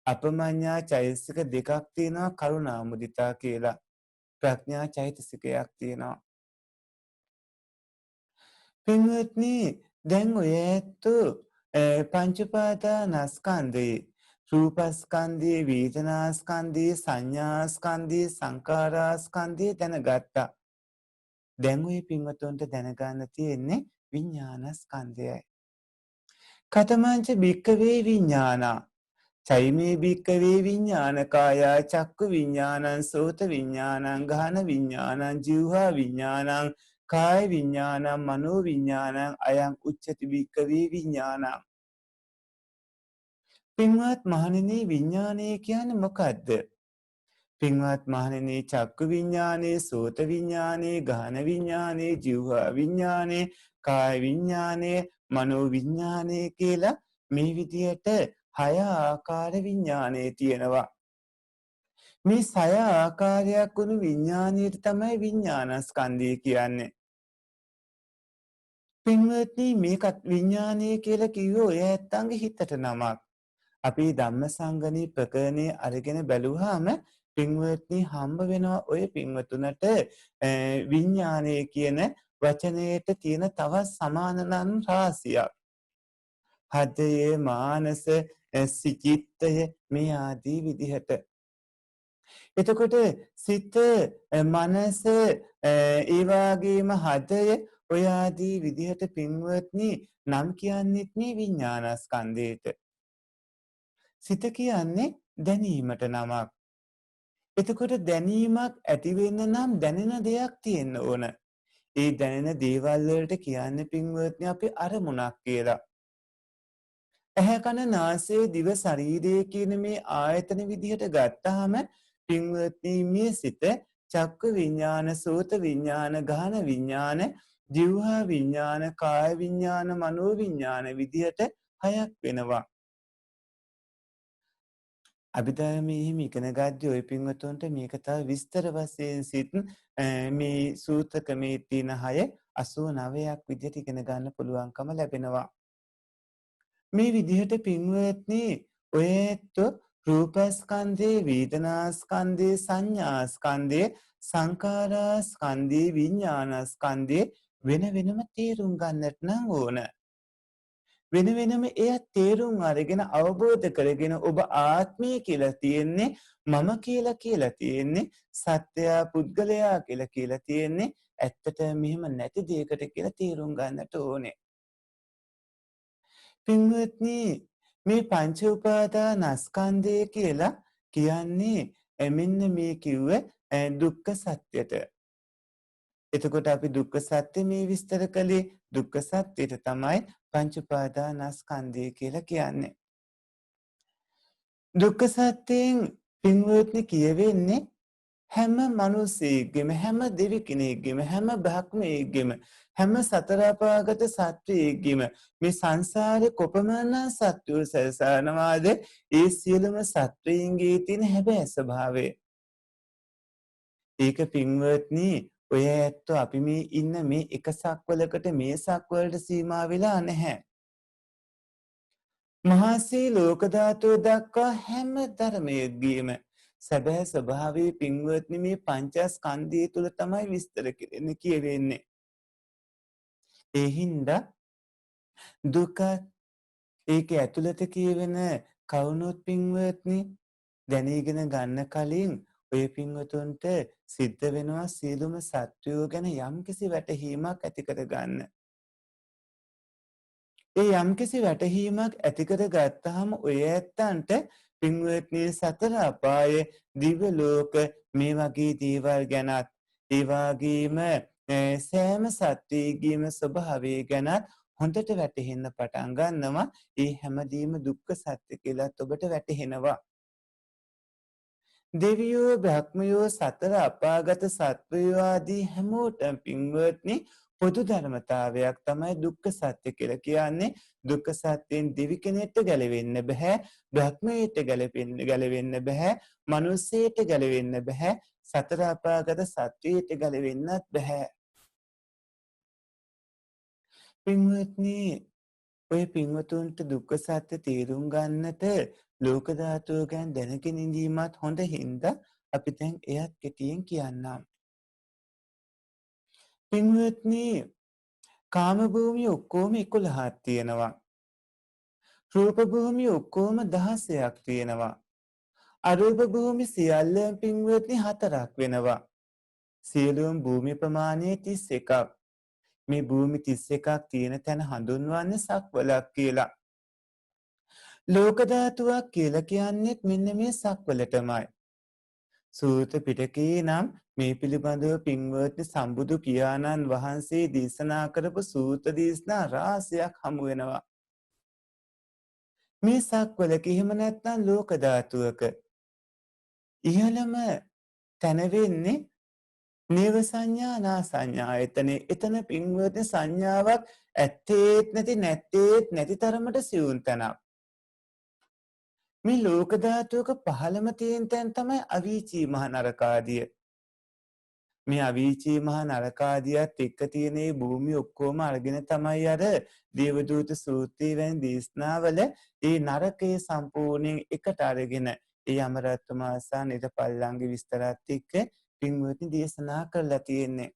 Speaker 2: අපමඤ්ඤා චෛතසික 2ක් තියෙනවා. කරුණා මුදිතා කියලා. ප්‍රඥා චෛතසිකයක් තියෙනවා. පින්වත්නි දැන් ඔය ඇත්ත පංච උපාදානස්කන්ධේ රූපස්කන්ධේ වේදනාස්කන්ධේ සංඥාස්කන්ධේ සංඛාරස්කන්ධේ දැනගත්තා. දැන් ඔය පින්වතුන්ට දැනගන්න තියෙන්නේ විඥානස්කන්ධයයි. කතමංච භික්කවේ විඥානා චෛමේ භික්කවේ විඥානකායා චක්කු විඥානං සෝත විඥානං ගහන විඥානං ජීවහා විඥානං කාය විඥානං මනෝ විඥානං අයං උච්චති භික්කවේ විඥානං. පින්වත් මහණෙනි විඥානය කියන්නේ මොකද්ද? පින්වත් මහණෙනි චක්කු විඥානේ සෝත විඥානේ ගහන විඥානේ ජීවහා විඥානේ කාය විඥානේ මනෝ විඥානේ කියලා මේ විදියට 6 ආකාර විඥානේ තියෙනවා. මේ 6 ආකාරයක් වුණු විඥානයට තමයි විඥානස්කන්ධය කියන්නේ. පින්වත්නි මේකත් විඥානය කියලා කිව්වෝ ඔය ඇත්තන්ගේ හිතට නමක්. අපි ධම්මසංගණී ප්‍රකරණේ අරගෙන බැලුවාම පින්වත්නි හම්බ වෙනවා ඔය පින්වතුනට විඥානය කියන වචනයට තියෙන තවත් සමාන නම් රාශියක්. හදයේ මානස සිචිත්තය මේ ආදී විදිහට. එතකොට සිත මනස ඒ වගේම හදය ඔය ආදී විදිහට පින්වත්නි නම් කියන්නේත් මේ විඥානස්කන්ධයට. සිත කියන්නේ දැනීමට නමක්. එතකොට දැනීමක් ඇති වෙන්න නම් දැනෙන දෙයක් තියෙන්න ඕන. ඒ දැනෙන දේවල් වලට කියන්නේ පින්වත්නි අපි අරමුණක් කියලා. ඇහැ කන නාසය දිව ශරීරය කියන මේ ආයතන විදිහට ගත්තාම පින්වත්නි මේ සිත චක්ක විඥාන සෝත විඥාන ගහන විඥාන ජීවහා විඥාන කාය විඥාන මනෝ විඥාන විදිහට 6ක් වෙනවා. අභිධර්මයේ ඉගෙන ගද්දී ඔය පින්වතුන්ට මේක තව විස්තර වශයෙන් සිත් මේ සූත්‍රකමේ තියෙන 6 89ක් විදිහට ඉගෙන ගන්න පුළුවන්කම ලැබෙනවා. මේ විදිහට පින්වත්නි ඔයත් රූපස්කන්ධේ වේදනාස්කන්ධේ සංඥාස්කන්ධේ සංකාරස්කන්ධේ විඥානස්කන්ධේ වෙන වෙනම තේරුම් ගන්නට නම් ඕන. වෙන වෙනම එය තේරුම් අරගෙන අවබෝධ කරගෙන ඔබ ආත්මය කියලා තියෙන්නේ මම කියලා තියෙන්නේ සත්‍යය පුද්ගලයා කියලා තියෙන්නේ ඇත්තට මෙහෙම නැති දෙයකට කියලා තේරුම් ගන්නට ඕනේ. පින්වත්නි මේ පංච උපාදානස්කන්ධය කියලා කියන්නේ මෙන්න මේ කිව්ව දුක්ඛ සත්‍යයට. එතකොට අපි දුක්ඛ සත්‍ය මේ විස්තර කළේ දුක්ඛ සත්‍යයට තමයි පංච උපාදානස්කන්ධය කියලා කියන්නේ. දුක්ඛ සත්‍යයෙන් පින්වත්නි කියවෙන්නේ හැම මිනිසෙකගෙම හැම දෙවි කෙනෙක්ගෙම හැම බ්‍රහ්මයෙක්ගෙම හැම සතර අපාගත සත්වයෙක්ගෙම මේ සංසාරේ කොපමණ සත්වෝ සසනවාද ඒ සියලුම සත්වයන්ගේ තියෙන හැබෑ ස්වභාවය. ඒක පින්වත්නි ඔය ඇත්තෝ අපි මේ ඉන්න මේ එක සක්වලකට මේ සක්වලට සීමා වෙලා නැහැ. මහසී ලෝක ධාතුව දක්වා හැම ධර්මයකදීම සැබෑ ස්වභාවයේ පින්වත්නි මේ පංචස්කන්ධය තුල තමයි විස්තර කෙරෙන්නේ කියවෙන්නේ. ඒ හින්දා දුක ඒක ඇතුළත කියවෙන කවුනොත් පින්වත්නි දැනීගෙන ගන්න කලින් ඔය පින්වතුන්ට සිද්ධ වෙනවා සියලුම සත්වයෝ ගැන යම්කිසි වැටහීමක් ඇති කර ගන්න. ඒ යම්කිසි වැටහීමක් ඇති කර ගත්තාම ඔය ඇත්තන්ට පින්වත්නි සතර අපායේ දිව්‍ය ලෝක මේ වගේ දේවල් ගැනත් ඒ වගේම සෑම සත්වයේගේම ස්වභාවය ගැනත් හොඳට වැටහෙන්න පටන් ගන්නවා. ඒ හැමදේම දුක්ඛ සත්‍ය කියලා ඔබට වැටහෙනවා. දෙවියෝ බ්‍රහ්මයෝ සතර අපාගත සත්වයෝ ආදී හැමෝටම පින්වත්නි පොදු ධර්මතාවයක් තමයි දුක්ඛ සත්‍ය කියලා කියන්නේ. දුක්ඛ සත්‍යයෙන් දෙවි කෙනෙක්ට ගැලවෙන්න බෑ, බ්‍රහ්මයට ගැලවෙන්න බෑ, මනුස්සයට ගැලවෙන්න බෑ, සතර අපාගත සත්වයට ගැලවෙන්නත් බෑ. පින්වත්නි ඔය පින්වතුන්ට දුක්ඛ සත්‍ය තේරුම් ගන්නට ලෝක ධාතුව ගැන දැනගෙන ඉඳීමත් හොඳ හින්දා අපි දැන් එයත් කෙටියෙන් කියන්නම්. පින්වත්නි කාම භූමිය ඔක්කොම 11ක් තියෙනවා. රූප භූමිය ඔක්කොම 16ක් තියෙනවා. අරූප භූමි සියල්ලම පින්වත්නි 4ක් වෙනවා. සියලුම භූමි ප්‍රමාණය 31ක්. මේ භූමි 31ක් තියෙන තැන හඳුන්වන්නේ සක්වලක් කියලා. ලෝක ධාතුවක් කියලා කියන්නේත් මෙන්න මේ සක්වලටමයි. සූත පිටකේ නම් මේ පිළිබඳව පින්වත්නි සම්බුදු පියාණන් වහන්සේ දේශනා කරපු සූත දේශනා රාශියක් හමු වෙනවා. මේ සක්වලක එහෙම නැත්නම් ලෝක ධාතුවක ඉහළම තැන වෙන්නේ නේව සංඥා නා සංඥායතනේ. එතන පින්වත්නි සංඥාවක් ඇත්තේත් නැති තරමට සියුම් තැනක්. මේ ලෝක ධාතුවක පහළම තියෙන තැන තමයි අවීචී මහ නරකාදිය. මේ අවීචී මහ නරකාදියත් එක්ක තියෙන මේ භූමිය ඔක්කොම අරගෙන තමයි අර දේවදූත සූත්‍රයේ වැනි දේශනාවල මේ නරකයේ සම්පූර්ණයෙන් එකට අරගෙන ඒ අමරත්තුමා සහ නිරපල්ලංගේ විස්තරات එක්ක පින්වත්නි දේශනා කරලා තියෙන්නේ.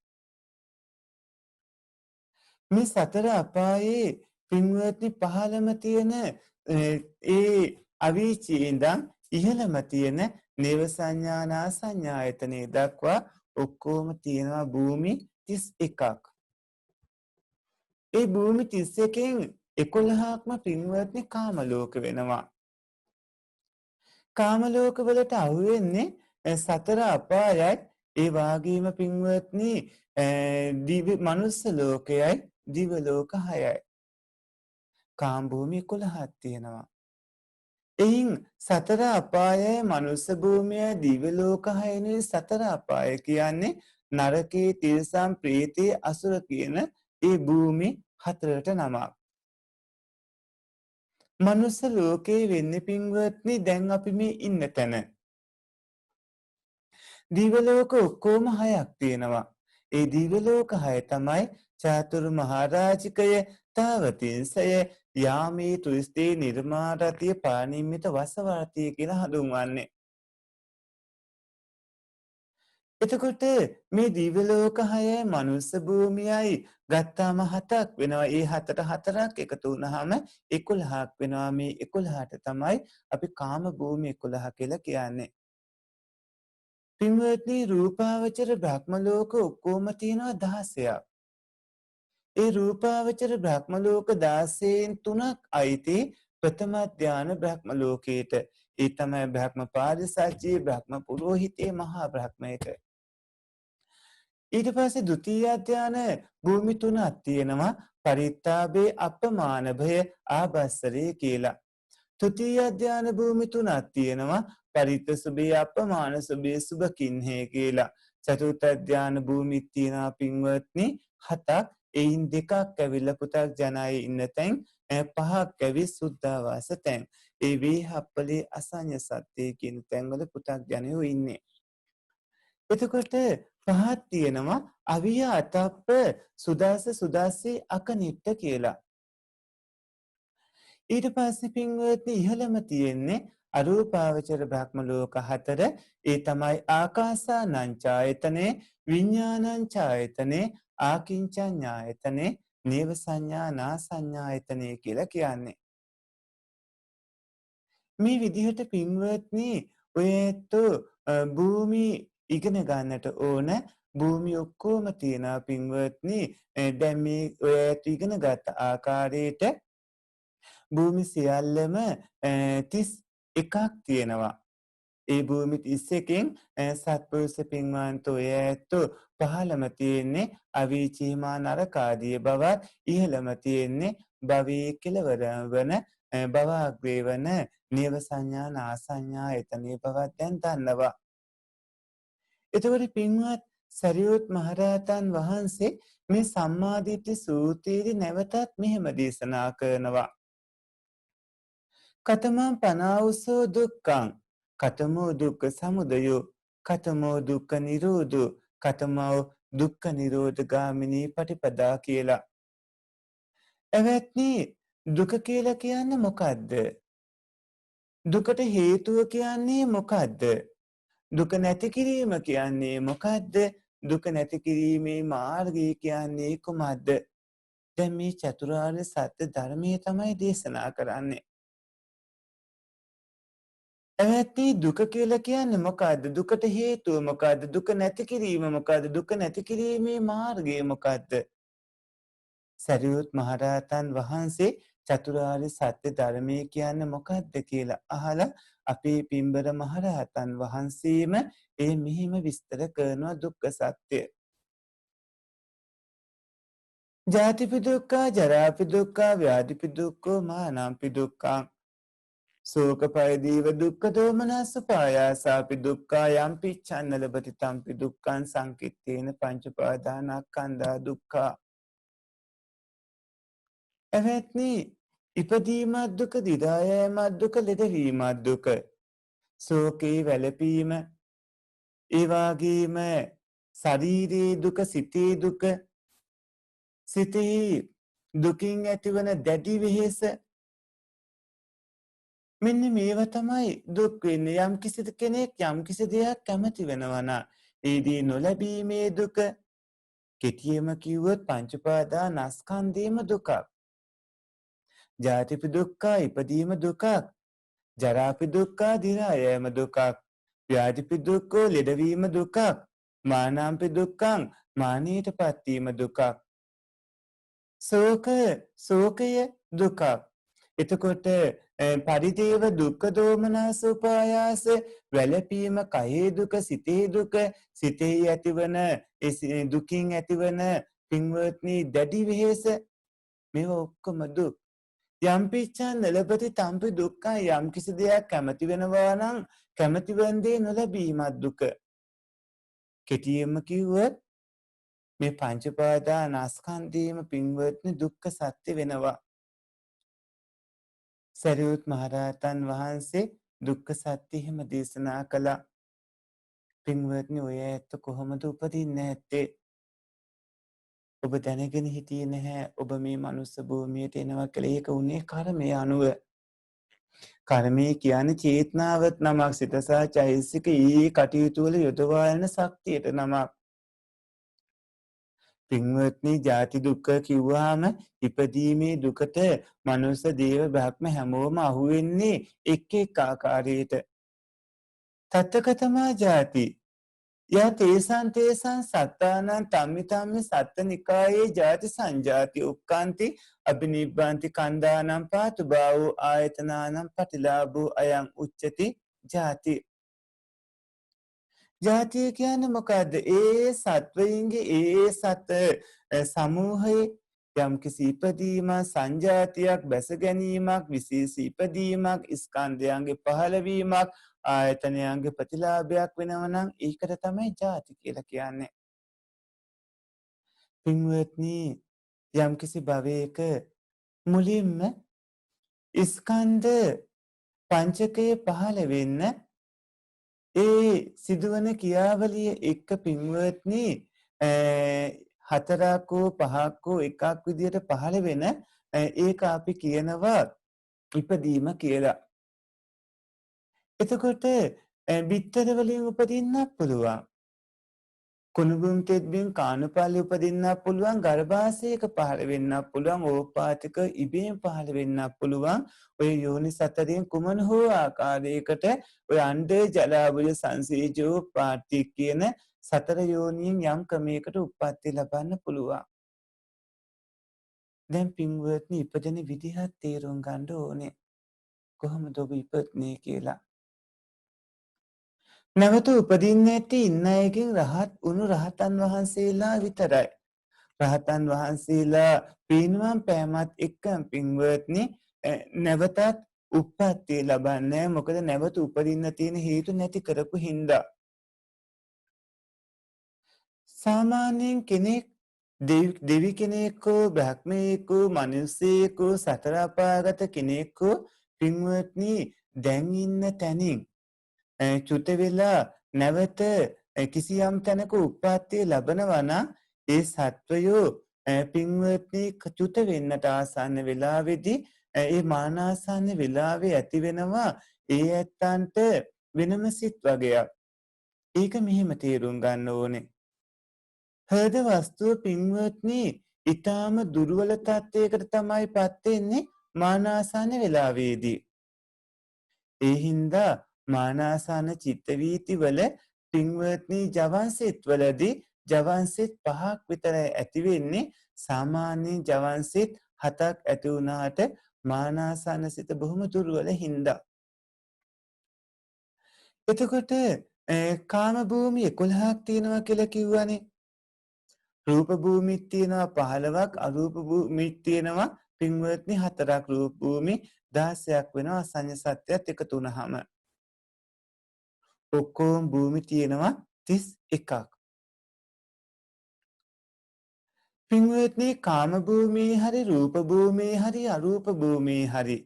Speaker 2: මේ සතර අපායේ පින්වත්නි පහළම තියෙන ඒ අවීචී ඉඳන් ඉහළම තියෙන නේව සංඥානා සංඥායතනෙ දක්වා ඔක්කොම තියෙනවා භූමි 31ක්. ඒ භූමි 31කින් 11ක්ම පින්වත්නි කාම ලෝක වෙනවා. කාම ලෝක වලට අහු වෙන්නේ සතර අපායයි ඒ වාගේම පින්වත්නි දිව්‍ය මනුස්ස ලෝකයයි දිව්‍ය ලෝක 6යි. කාම භූමි 11ක් තියෙනවා. එයින් සතර අපායයි මනුස්ස භූමියයි දිව්‍ය ලෝක 6නේ සතර අපාය කියන්නේ නරකේ තිරිසන් ප්‍රේතේ අසුර කියන ඒ භූමි 4ට නමක්. මනුස්ස ලෝකේ වෙන්නේ පින්වත්නි දැන් අපි මේ ඉන්න තැන. දිව්‍ය ලෝක ඔක්කොම 6ක් තියෙනවා. ඒ දිව්‍ය ලෝක 6 තමයි චාතුරු මහරජිකය, තාවතින්සය, යාමී තුස්තේ නිර්මාරතිය පානිම්මිත වසවර්තිය කියලා හඳුන්වන්නේ. එතකොට මේ දිව්‍ය ලෝක 6යි මනුස්ස භූමියයි ගත්තාම 7ක් වෙනවා. ඒ 7ට 4ක් එකතු වුණාම 11ක් වෙනවා. මේ 11ට තමයි අපි කාම භූමි 11 කියලා කියන්නේ. පින්වත්නි රූපාවචර බ්‍රහ්ම ලෝක ඔක්කොම තියෙනවා 16ක්. ඒ රූපාවචර බ්‍රහ්ම ලෝක 16න් 3ක් අයිති ප්‍රථම ධාන බ්‍රහ්ම ලෝකයට. ඒ තමයි බ්‍රහ්ම පාරිසජ්ජී බ්‍රහ්ම පුරෝහිතේ මහා බ්‍රහ්මයට. ඊට පස්සේ ဒုတိ ය ධාන භූමි 3ක් තියෙනවා. පරිත්තාභේ අපමාන භය ආභස්සරේ කියලා. තෘතීය ධාන භූමි 3ක් තියෙනවා. පරිත්ත සුභේ අපමාන සුභේ සුභකින්හේ කියලා. චතුර්ථ ධාන භූමි තියෙනවා පින්වත්නි 7ක්. එයින් 2ක් ඇවිල්ලා පුතග්ජනයි ඉන්න තැන්, 5ක් ඇවි සුද්ධාවාස තැන්. ඒ වේහප්පලේ අසඤ්ඤ සත්‍ය කියන තැන්වල පුතග්ජනයෝ ඉන්නේ. එතකොට 5ක් තියෙනවා අවිය අතප්ප සුදාසී අකනිට්ට කියලා. ඊට පස්සේ පින්වත්නි ඉහළම තියෙන්නේ අරූපාවචර බ්‍රහ්ම ලෝක 4. ඒ තමයි ආකාසානංචායතනේ, විඥානංචායතනේ, ආකින්චඤ්ඤායතනේ, නේව සංඥා නා සංඥායතනේ කියලා කියන්නේ. මේ විදිහට පින්වත්නි ඔයත් භූමි ඉගෙන ගන්නට ඕන. භූමි ඔක්කොම තියෙනවා පින්වත්නි. දැන් මේ ඔයත් ඉගෙන ගත්ත ආකාරයට භූමි සියල්ලම 31ක් තියෙනවා. ඒ භූමි 31කින් සත්පුරුෂ පින්වන්තෝ ඇත්තෝ පහළම තියෙන්නේ අවීචීමා නරකාදී බවත්, ඉහළම තියෙන්නේ භවී කෙලවර වන භවග්‍රේ වන නේව සංඥා නා සංඥා එතනේ බවත් දැන් දන්නවා. එතකොට පින්වත් සරියුත් මහරහතන් වහන්සේ මේ සම්මාදිට්ඨි සූත්‍රයේදී නැවතත් මෙහෙම දේශනා කරනවා. කතමං පනාවුසෝ දුක්ඛං කතමෝ දුක්ඛ සමුදයෝ කතමෝ දුක්ඛ නිරෝධෝ කතමෝ දුක්ඛ නිරෝධ ගාමිනී පටිපදා කියලා. එවත්නි දුක කියලා කියන්නේ මොකද්ද? දුකට හේතුව කියන්නේ මොකද්ද? දුක නැති කිරීම කියන්නේ මොකද්ද? දුක නැති කිරීමේ මාර්ගය කියන්නේ කුමක්ද? දැන් මේ චතුරාර්ය සත්‍ය ධර්මයේ තමයි දේශනා කරන්නේ. එවැත්නි දුක කියලා කියන්නේ මොකද්ද? දුකට හේතුව මොකද්ද? දුක නැති කිරීම මොකද්ද? දුක නැති කිරීමේ මාර්ගය මොකද්ද? සරියුත් මහරහතන් වහන්සේ චතුරාර්ය සත්‍ය ධර්මයේ කියන්නේ මොකක්ද කියලා අහලා අපේ පින්බර මහරහතන් වහන්සේම ඒ මෙහිම විස්තර කරනවා දුක්ඛ සත්‍ය. ජාතිපි දුක්ඛ, ජරාපි දුක්ඛ, ව්‍යාධිපි දුක්ඛ, මරණපි දුක්ඛ. සෝක පරිදේව දුක්ඛ දෝමනස්ස පායාසාපි දුක්ඛ යම්පි ඡන්න ලබති තම්පි දුක්ඛං සංකිට්ඨේන පංච උපාදානස්කන්ධා දුක්ඛ. එවත්නි ඉපදීමත් දුක, දිරා යෑමත් දුක, ලෙඩවීමත් දුක, සෝකේ වැළපීම, ඒ වගේම ශරීරයේ දුක, සිතේ දුක, සිතෙහි දුකින් ඇතිවන දැඩි වෙහෙස, මෙන්න මේව තමයි දුක් වෙන්නේ. යම් කිසි කෙනෙක් යම් කිසි දෙයක් කැමති වෙනවා නම් ඒ දේ නොලැබීමේ දුක, කෙටියෙම කිව්වොත් පංච උපාදානස්කන්ධේම දුකක්. ජාතිපි දුක්ඛ, ඉපදීම දුකක්. ජරාපි දුක්ඛ, දිරා යෑම දුකක්. ව්‍යාධිපි දුක්ඛ, ලෙඩවීම දුකක්. මරණපි දුක්ඛං, මරණයටපත් වීම දුකක්. සෝකය දුකක්. එතකොට පරිදේව දුක්ඛ දෝමනස උපායාස, වැළපීම, කයේ දුක, සිතේ දුක, සිතෙහි ඇතිවන දුකින් ඇතිවන පින්වත්නි දැඩි වෙහෙස, මේවා ඔක්කොම දුක්. යම්පිච්ඡන් ලබති තම්පි දුක්ඛ, යම් කිසි දෙයක් කැමති වෙනවා නම් කැමති වෙන දේ නොලැබීමත් දුක. කෙටියෙන්ම කිව්වොත් මේ පංච උපාදානස්කන්ධයේම පින්වත්නි දුක්ඛ සත්‍ය වෙනවා. සරියුත් මහරහතන් වහන්සේ දුක්ඛ සත්‍ය එහෙම දේශනා කළා. පින්වත්නි ඔය ඇත්ත කොහොමද උපදින්නේ නැත්තේ? ඔබ දැනගෙන හිටියේ නැහැ ඔබ මේ මනුස්ස භූමියට එනවා කියලා. ඒක උනේ කර්මය අනුව. කර්මය කියන්නේ චේතනාවත් නමක්, සිත සහ චෛතසික ඊ කටයුතු වල යොදවා යන ශක්තියට නමක්. පින්වත්නි ජාති දුක්ඛ කිව්වහම ඉපදීමේ දුකට මනුස්ස දේව බ්‍රහ්ම හැමෝම අහුවෙන්නේ එක් එක් ආකාරයට. තත්තකතමා ජාති යා තේසං සත්තානං තම්මි තම්මි සත්තනිකායේ ජාති සංජාති උක්කාන්ති අබිනිබ්බන්ති කන්දානම් පාතු බාවෝ ආයතනානම් පටිලාභෝ අයං උච්චති ජාති. ජාතිය කියන්නේ මොකද්ද? ඒ සත්වයින්ගේ ඒ සත සමූහයේ යම් කිසි ඉපදීමක්, සංජාතියක්, බැස ගැනීමක්, විශේෂ ඉපදීමක්, ස්කන්ධයන්ගේ පහළවීමක්, ආයතනයන්ගේ ප්‍රතිලාභයක් වෙනවා නම් ඒකට තමයි ජාති කියලා කියන්නේ. පින්වත්නි යම් කිසි භවයක මුලින්ම ස්කන්ධ පංචකය පහළ වෙන්න ඒ සිදුවන ක්‍රියාවලිය එක්ක පින්වත්නි හතරක් හෝ පහක් හෝ එකක් විදියට පහළ වෙන ඒක අපි කියනවා ඉපදීම කියලා. එතකොට බිත්තර වලින් උපදින්නත් පුළුවන්. කුණුබුම් තෙත්බිම් කානුපාලි උපදින්නත් පුළුවන්. ගර්භාෂයක පහළ වෙන්නත් පුළුවන්. ඕපාතික ඉබේම පහළ වෙන්නත් පුළුවන්. ඔය යෝනි සතරෙන් කුමන හෝ ආකාරයකට ඔය අණ්ඩේ ජලාබුජ සංසේජෝ පාටි කියන සතර යෝනියෙන් යම් ක්‍රමයකට උප්පත්ති ලබන්න පුළුවන්. දැන් පින්වත්නි ඉපදෙන විදිහත් තේරුම් ගන්න ඕනේ. කොහොමද ඔබ ඉපදන්නේ කියලා. නැවත උපදින්න ඇති ඉන්න අයකින් රහත් වුණු රහතන් වහන්සේලා විතරයි. රහතන් වහන්සේලා පින්වම් පෑමත් එක්කම පින්වත්නි නැවතත් උප්පත්තිය ලබන්නේ. මොකද නැවත උපදින්න තියෙන හේතු නැති කරපු හින්දා. සාමාන්‍යයෙන් කෙනෙක් දෙවි කෙනෙක්කෝ බ්‍රහ්මයෙක්කෝ මිනිස්සෙක්කෝ සතර අපාගත කෙනෙක්කෝ පින්වත්නි දැන් ඉන්න තැනින් චුත වෙලා නැවත කිසියම් තැනක උප්පත්තිය ලබනවා නම් ඒ සත්වයෝ පින්වත්නි චුත වෙන්නට ආසන්න වෙලාවේදී ඒ මානාසන්න වෙලාවේ ඇති වෙනවා ඒ ඇත්තන්ට වෙනම සිත් වගේක්. ඒක මෙහෙම තේරුම් ගන්න ඕනේ. හෘද වස්තුව පින්වත්නි ඊටාම දුර්වල තත්යකට තමයි පත් වෙන්නේ මානාසන්න වෙලාවේදී. ඒ හින්දා මානාසන චිත්ත වීති වල පින්වත්නි ජවන්සිත වලදී ජවන්සිත 5ක් විතර ඇති වෙන්නේ. සාමාන්‍ය ජවන්සිත 7ක් ඇති වුණාට මානාසන්න සිත බොහොම දුර්වල හින්දා. එතකොට කාම භූමි 11ක් තියෙනවා කියලා කිව්වනේ. රූප භූමිත් තියෙනවා 15ක්, අරූප භූමිත් තියෙනවා පින්වත්නි 4ක්. රූප භූමි 16ක් වෙනවා අසඤ්ඤ සත්‍යයත් එකතු වුණාම. ඔක්කොම භූමි තියෙනවා 31ක්. පින්වත්නි කාම භූමියේ හරි රූප භූමියේ හරි අරූප භූමියේ හරි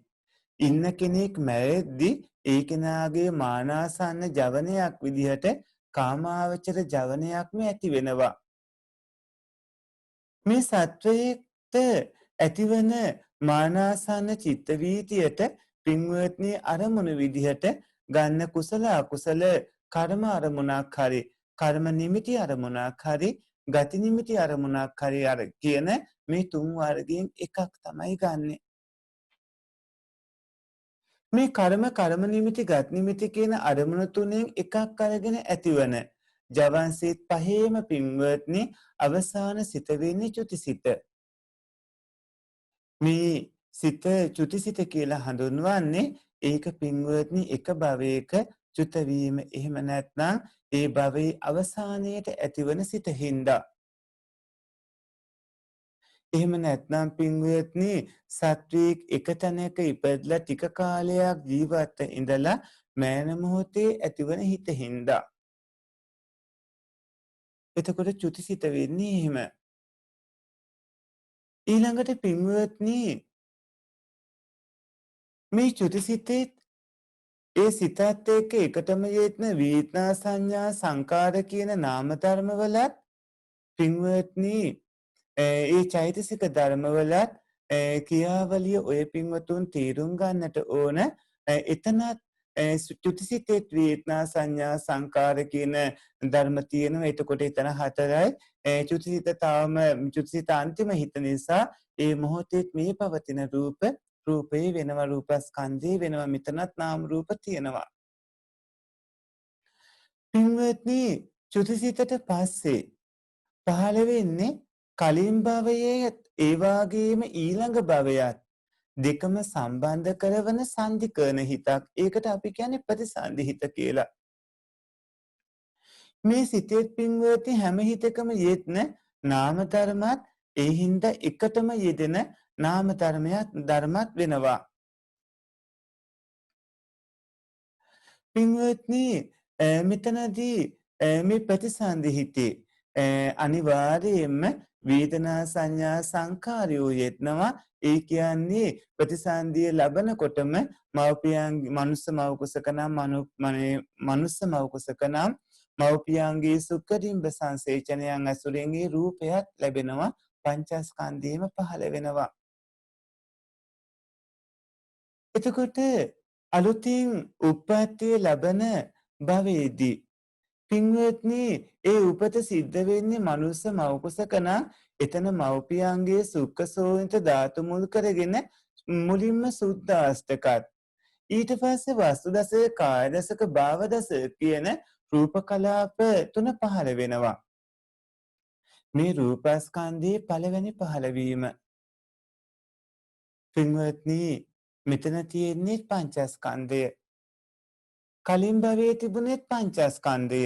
Speaker 2: ඉන්න කෙනෙක් මැරෙද්දි ඒ කෙනාගේ මානාසන්න ජවනයක් විදිහට කාමාවචර ජවනයක්ම ඇති වෙනවා. මේ සත්වයේට ඇතිවන මානාසන්න චිත්ත වීතියට පින්වත්නි අරමුණු විදිහට ගන්න කුසල අකුසල කර්ම අරමුණක් හරි කර්ම නිමිති අරමුණක් හරි ගති නිමිති අරමුණක් හරි අර කියන මේ තුන් වර්ගයෙන් එකක් තමයි ගන්නෙ. මේ කර්ම නිමිති ගත් නිමිති කියන අරමුණු තුනෙන් එකක් අරගෙන ඇතිවන ජවන් සිත් පහේම පින්වත්නි අවසාන සිත වෙන්නේ චුතිසිත. මේ සිත චුතිසිත කියලා හඳුන්වන්නේ ඒක පින්වත්නි එක භවයක චුත වීම. එහෙම නැත්නම් ඒ භවයේ අවසානයේට ඇතිවන සිත හින්දා. එහෙම නැත්නම් පින්වත්නි සත්වීක් එක තැනක ඉපදලා ටික කාලයක් ජීවත් ඉඳලා මරණ මොහොතේ ඇතිවන හිත හින්දා. එතකොට චුතිසිත වෙන්නේ එහෙම. ඊළඟට පින්වත්නි මේ චුතිසිතේ ඒ සිතත් එක්ක එකටම යෙත්න වේදනා සංඥා සංකාර කියන නාම ධර්ම වලත් පින්වත්නි ඒ චෛතසික ධර්මවලත් ක්‍රියාවලිය ඔය පින්වතුන් තේරුම් ගන්නට ඕන. එතනත් චුතිසිතේත් වේදනා සංඥා සංකාර කියන ධර්ම තියෙනවා. එතකොට එතන හතරයි. චුතිසිත තාම චුතිසිත අන්තිම හිත නිසා ඒ මොහොතේ මේ පවතින රූපේ වෙනවා, රූපස්කන්ධේ වෙනවා. මෙතනත් නාම රූප තියෙනවා. පින්වත්නි චුතිසිතට පස්සේ පහළ වෙන්නේ කලින් භවයේ ඒ වාගේම ඊළඟ භවයත් දෙකම සම්බන්ධ කරවන සංධිකරණ හිතක්. ඒකට අපි කියන්නේ ප්‍රතිසන්ධි හිත කියලා. මේ සිතේ පින්වත්නි හැම හිතකම යෙත්න නාම ධර්මත් ඒ හින්දා එකටම යෙදෙන නාම ධර්මත් වෙනවා. පින්වත්නි මෙතනදී මේ ප්‍රතිසන්ධි හිතේ අනිවාර්යයෙන්ම වේදනා සංඥා සංකාරයෝ යෙදනවා. ඒ කියන්නේ ප්‍රතිසන්දිය ලබනකොටම මව්පියන් මනුස්ස මව් කුසක නම් මනුස්ස මව් කුසක නම් මව්පියන්ගේ සුඛදිම්බ සංසේචනයන් ඇසුරෙන් ඒ රූපයත් ලැබෙනවා. පංචස්කන්ධයම පහළ වෙනවා. එතකොට අලුතින් උප්පත්තිය ලබන භවයේදී පින්වත්නි ඒ උපත සිද්ධ වෙන්නේ මනුස්ස මව් කුසක නම් එතන මව්පියන්ගේ සුඛ සෝවිත ධාතු මුල් කරගෙන මුලින්ම සුද්ධාෂ්ටකත් ඊට පස්සේ වස්තු දසක කාය දසක භාව දසක කියන රූප කලාප තුන පහළ වෙනවා. මේ රූපස්කන්ධයේ පළවෙනි පහළවීම. පින්වත්නි මෙතන තියෙන්නේ පංචස්කන්ධය. කලින් භවයේ තිබුණේ පංචස්කන්ධය.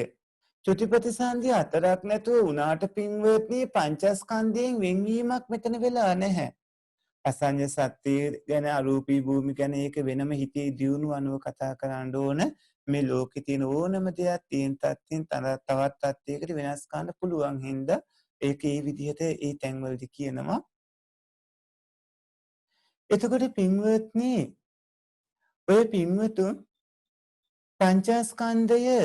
Speaker 2: චුතිපටිසන්ධි හතරක් නැතුව උනාට පින්වත්නි පංචස්කන්ධයෙන් වෙන්වීමක් මෙතන වෙලා නැහැ. අසඤ්ඤ සත්‍ය ගැන අරූපී භූමි ගැන ඒක වෙනම හිතේ දියුණුව අනුව කතා කරන්න ඕන. මේ ලෝකේ තියෙන ඕනම දෙයක් තියෙන තත්ත්වෙන් තවත් තත්ත්වයකට වෙනස් කරන්න පුළුවන් හින්දා ඒක ඒ විදිහට ඒ තැන්වලදී කියනවා. එතකොට පින්වත්නි ඔය පින්වතුන් පංචස්කන්ධය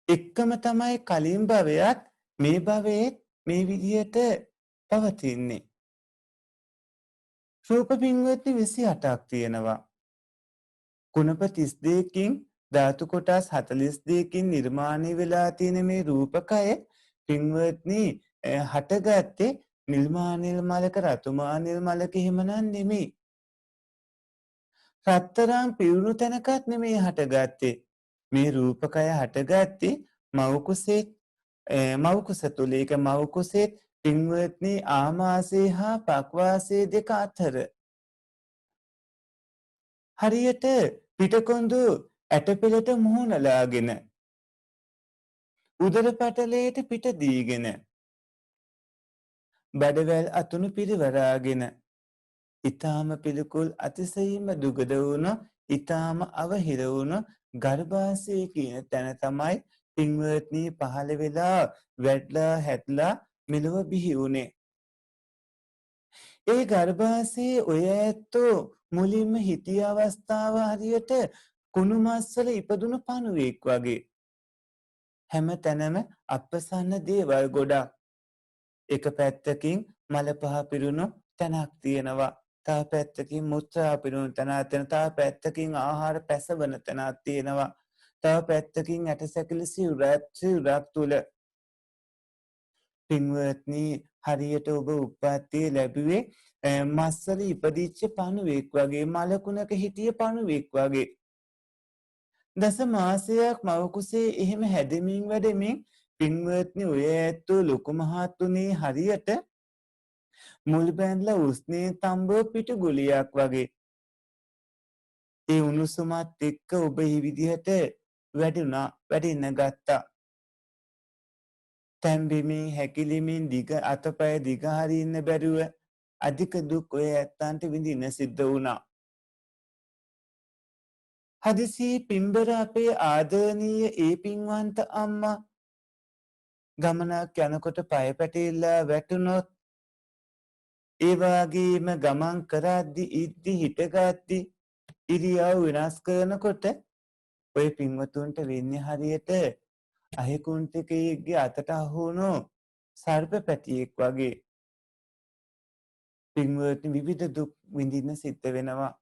Speaker 2: එක්කම තමයි කලින් භවයත් මේ භවයේත් මේ විදිහට පවතින්නේ. රූප පින්වත්නි 28ක් තියෙනවා. කුණප 32කින් ධාතු කොටස් 42කින් නිර්මාණය වෙලා තියෙන මේ රූපකය පින්වත්නි හටගත්තේ නිල්මානිල් මලක රතුමානිල් මලක එහෙමනම් නෙමෙයි. රත්තරන් පිරුණු තැනකත් නෙමෙයි හටගත්තේ. මේ රූපකය හටගත්තේ මව් කුස තුල. ඒක මව් කුසෙත් පින්වත්නි ආමාශය හා පක්වාසය දෙක අතර හරියට පිටකොන්දු ඇටපෙළට මුහුණලාගෙන උදර පටලයට පිට දීගෙන බඩවැල් අතුණු පිරිවරාගෙන ඊ타ම පිළිකුල් අතිශයින්ම දුගද වුණු ඊ타ම අවහිර වුණු ගර්භාෂය කියන තැන තමයි පින්වත්නි පහළ වෙලා වැඩලා හැట్లా මෙලොව බිහි වුණේ. ඒ ගර්භාෂයේ ඔය ඇත්තෝ මුලින්ම හිටිය අවස්ථාව හරියට කුණු මස්වල ඉපදුණු පණුවෙක් වගේ. හැම තැනම අප්‍රසන්න දේවල් ගොඩක්. එක පැත්තකින් මල පහ පිරුණු තැනක් තියෙනවා. තව පැත්තකින් මුත්‍රා පිරුණු තැනක් තියෙනවා. තව පැත්තකින් ආහාර පැසවන තැනක් තියෙනවා. තව පැත්තකින් ඇටසැකිලි සිවුරක් තුල පින්වත්නි හරියට ඔබ උප්පත්තිය ලැබුවේ මස්වල ඉපදිච්ච පණුවෙක් වගේ මලකුණක හිටිය පණුවෙක් වගේ. දස මාසයක් මව කුසේ එහෙම හැදෙමින් වැඩෙමින් පින්වත්නි ඔය ඇත්තෝ ලොකු මහත්තුනේ හරියට මුල් බැඳලා උස්නේ තඹ පිටු ගුලියක් වගේ. ඒ උණුසුමත් එක්ක ඔබ මේ විදිහට වැඩෙන්න ගත්තා. තැම්බෙමින් හැකිලිමින් දිග අතපය දිග හරින්න බැරුව අධික දුක් ඔය ඇත්තන්ට විඳින්න සිද්ධ වුණා. හදිසි පින්බර අපේ ආදරණීය ඒ පින්වන්ත අම්මා ගමනක් යනකොට පය පැටලිලා වැටුනොත් ඒ වගේම ගමන් කරද්දි ඉද්දි හිටගද්දි ඉරියව් වෙනස් කරනකොට ඔය පින්වතුන්ට වෙන්නේ හරියට අහිකුන්ටිකයෙක්ගේ අතට අහු වුණු සර්ප පැටියෙක් වගේ. පින්වත්නි විවිධ දුක් විඳින්න සිද්ධ වෙනවා.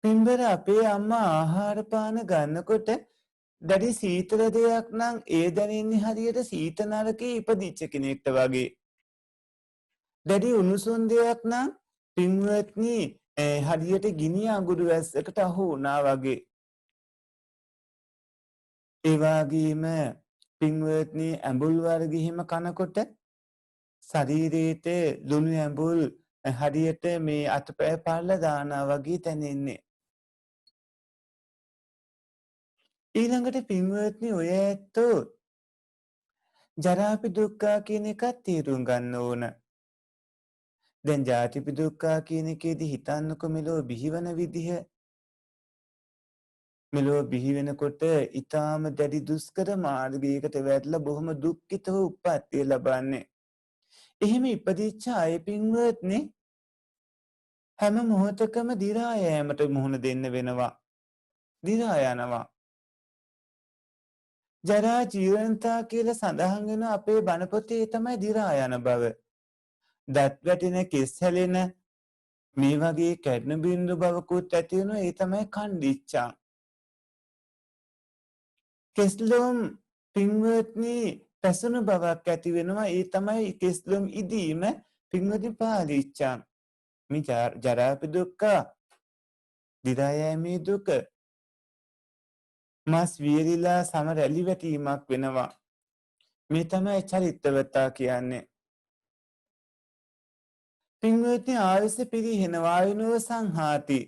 Speaker 2: පින්බර අපේ අම්මා ආහාර පාන ගන්නකොට දැඩි සීතල දෙයක් නම් ඒ දැනෙන්නේ හරියට සීත නරකේ ඉපදිච්ච කෙනෙක්ට වගේ. දැඩි උණුසුම් දෙයක් නම් පින්වත්නි හරියට ගිනි අඟුරු වැස්සකට අහු වුණා වගේ. ඒ වගේම පින්වත්නි ඇඹුල් වර්ග හිම කනකොට ශරීරයට ලුණු ඇඹුල් හරියට මේ අතපය පල්ලා දානවා වගේ දැනෙන්නේ. ඊළඟට පින්වත්නි ඔය ඇත්තෝ ජරාපි දුක්ඛා කියන එකත් තේරුම් ගන්න ඕන. දැන් ජාතිපි දුක්ඛා කියන එකේදී හිතන්නකො මෙලොව බිහිවන විදිහ. මෙලොව බිහි වෙනකොට ඊටාම දැඩි දුෂ්කර මාර්ගයකට වැටලා බොහොම දුක්ඛිතව උප්පත්තිය ලබන්නේ. එහෙම ඉපදිච්ච අය පින්වත්නි හැම මොහොතකම දි รา යෑමට මුහුණ දෙන්න වෙනවා. දි รา යනවා. ජරා ජීවන්තා කියලා සඳහන් වෙන අපේ බණ පොතේ තමයි දි รา යන බව. දත් වැටෙන කෙස් හැලෙන මේ වගේ කැඩෙන බින්දු බවකුත් ඇති වෙනවා. ඒ තමයි කණ්ඩිච්චා. කෙස්ලොම් පින්වත්නි පැසුණු බවක් ඇති වෙනවා. ඒ තමයි කෙස්ලොම් ඉදීම පින්වත්නි පාලිච්චා. මේ ජරාපි දුක්ඛ දි รา යෑමේ දුක මස් වියලිලා සම රැලි වැටීමක් වෙනවා. මේ තමයි චරිතවතා කියන්නේ. පින්වත්නි ආයුෂ පිරිහෙනවා ආයුනව සංහාති.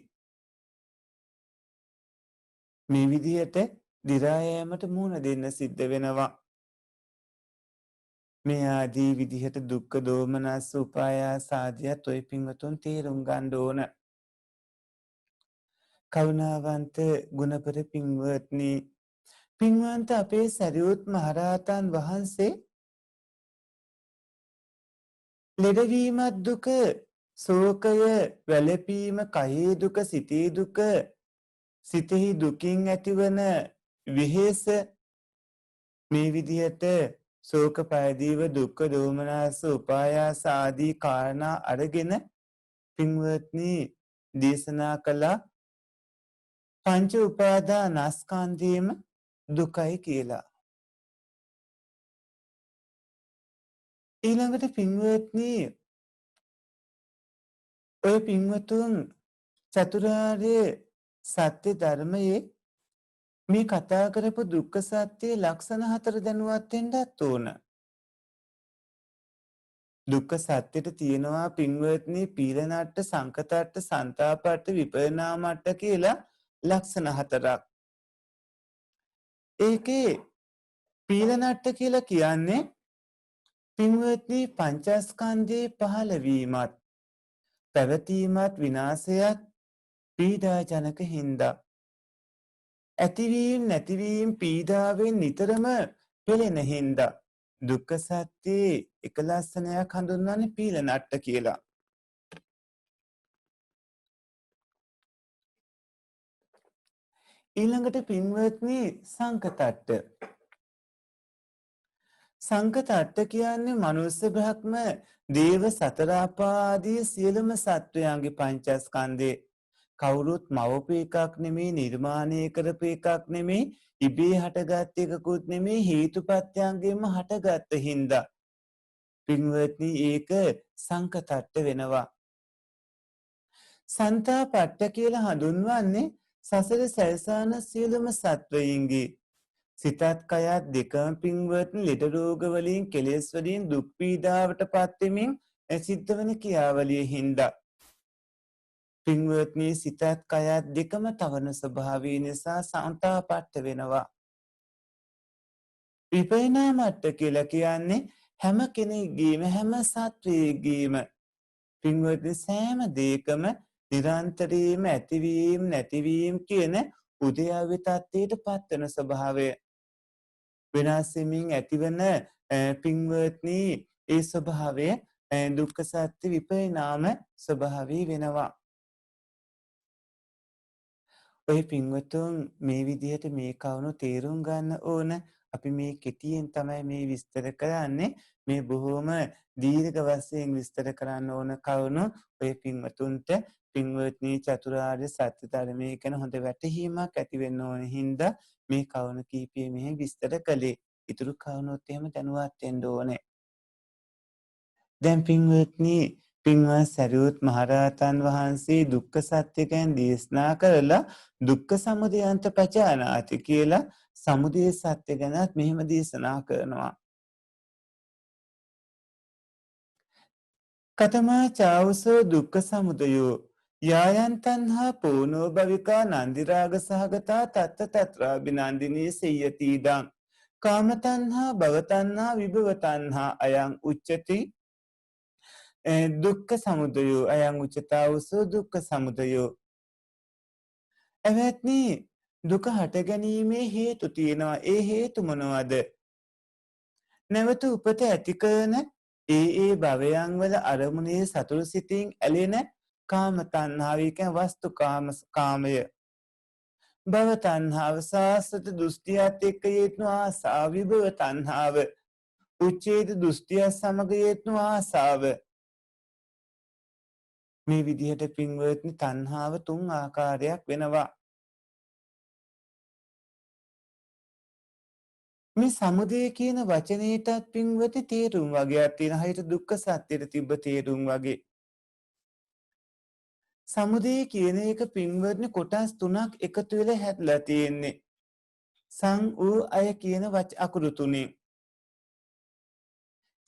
Speaker 2: මේ විදිහට දි รา යෑමට මුහුණ දෙන්න සිද්ධ වෙනවා. මේ ආදී විදිහට දුක්ඛ දෝමනස් උපායාස ආදියත් ඔය පින්වතුන් තේරුම් ගන්න ඕන. කරුණාවන්ත ගුණපර පින්වත්නි පින්වන්ත අපේ සරියුත් මහරහතන් වහන්සේ ලෙඩවීමත් දුක, ශෝකය, වැළපීම, කයෙහි දුක, සිතේ දුක, සිතෙහි දුකින් ඇතිවන විහෙස මේ විදිහට ශෝක පරිදේව දුක්ඛ දෝමනස් උපායාස ආදී කාරණා අරගෙන පින්වත්නි දේශනා කළ පංච උපාදානස්කන්ධයේම දුකයි කියලා. ඊළඟට පින්වත්නි ඔය පින්වතුන් චතුරාර්ය සත්‍ය ධර්මයේ මේ කතා කරපු දුක්ඛ සත්‍යයේ ලක්ෂණ 4 දැනුවත් වෙන්නත් ඕන. දුක්ඛ සත්‍යෙට තියෙනවා පින්වත්නි පීලනට්ට සංකතට්ට සංතාපට්ට විපරිණාමට්ට කියලා ලක්ෂණ 4ක්. ඒකේ පීලනට්ට කියලා කියන්නේ පින්වත්නි පංචස්කන්ධයේ පහළවීමත් පැවතීමත් විනාශයත් පීඩාජනක හින්දා ඇතිවීම නැතිවීම පීඩාවෙන් නිතරම පෙළෙන හින්දා දුක්ඛ සත්‍යයේ එක ලක්ෂණයක් හඳුන්වන්නේ පීලනට්ට කියලා. ඊළඟට පින්වත්නි සංකතට්ට. සංකතට්ට කියන්නේ මනුස්ස බ්‍රහ්ම දේව සතර ආපාදී සියලුම සත්වයන්ගේ පංචස්කන්ධේ කවුරුත් මවපු එකක් නෙමෙයි නිර්මාණය කරපු එකක් නෙමෙයි ඉබේ හටගත් එකකුත් නෙමෙයි හේතුපත්‍යංගෙන්ම හටගත්ත හින්දා පින්වත්නි ඒක සංකතට්ට වෙනවා. සංතාපට්ට කියලා හඳුන්වන්නේ සසර සැරසාන සියලුම සත්වයින්ගේ සිතත් කයත් දෙකම පින්වත්නි ලෙඩ රෝග වලින් කෙලෙස් වලින් දුක් පීඩාවට පත් වෙමින් සිද්ධ වෙන ක්‍රියාවලිය හින්දා පින්වත්නි සිතත් කයත් දෙකම තවන ස්වභාවය නිසා සංතාපට්ට වෙනවා. විපරිණාමට්ට කියලා කියන්නේ හැම කෙනෙක්ගේම හැම සත්වයේගේම පින්වත්නි සෑම දෙයකම නිරන්තරයෙන්ම ඇතිවීම නැතිවීම කියන උදයව්‍ය තත්ත්වයට පත්වන ස්වභාවය වෙනස් වෙමින් ඇතිවන පින්වත්නි ඒ ස්වභාවය දුක්ඛ සත්‍ය විපරිණාම ස්වභාවය වෙනවා. ඔය පින්වතුන් මේ විදිහට මේ කවුණු තේරුම් ගන්න ඕන. අපි මේ කෙටියෙන් තමයි මේ විස්තර කරන්නේ. මේ බොහොම දීර්ඝ වශයෙන් විස්තර කරන්න ඕන කවුණු ඔය පින්වතුන්ට පින්වත්නි චතුරාර්ය සත්‍ය ධර්මයේ ගැන හොඳ වැටහීමක් ඇති වෙන්න ඕන හින්දා මේ කවුණු කීපය මෙහි විස්තර කළේ. ඊතුරු කවුණුත් එහෙම දැනුවත් වෙන්න ඕනේ. දැන් පින්වත්නි පින්වත් සරියුත් මහරහතන් වහන්සේ දුක්ඛ සත්‍ය ගැන දේශනා කරලා දුක්ඛ සමුදයන්ත පචානාති කියලා සමුදය සත්‍ය ගැනත් මෙහෙම දේශනා කරනවා. කතමා චාවසෝ දුක්ඛ සමුදයෝ යායන් තණ්හා පෝනෝ භවිකා නන්දි රාග සහගතා තත්ත තත්‍රා බිනන්දිනී සියති ඉදං කාම තණ්හා භව තණ්හා විභව තණ්හා අයං උච්චති දුක්ඛ සමුදයෝ අයං උච්චතාවසෝ දුක්ඛ සමුදයෝ. එවත්නි දුක හට ගැනීමේ හේතු තියෙනවා. ඒ හේතු මොනවද? නැවත උපත ඇති කරන ඒ භවයන් වල අරමුණේ සතුරු සිතින් ඇලෙන කාම තණ්හාව කියන වස්තු කාමය. භව තණ්හාව සාස්වත දෘෂ්ටියත් එක්ක යෙත්නු ආසාව. විභව තණ්හාව උච්ඡේද දෘෂ්ටිය සමග යෙත්නු ආසාව. මේ විදිහට පින්වත්නි තණ්හාව 3 ආකාරයක් වෙනවා. මේ සමුදය කියන වචනයටත් පින්වත්නි තේරුම් වගේක් තියෙනවා. හිත දුක්ඛ සත්‍යෙට තිබ්බ තේරුම් වගේ. සමුදය කියන එක පින්වත්නි කොටස් 3ක් එකතු වෙලා හැදලා තියෙන්නේ. සං ඌ අය කියන අකුරු 3.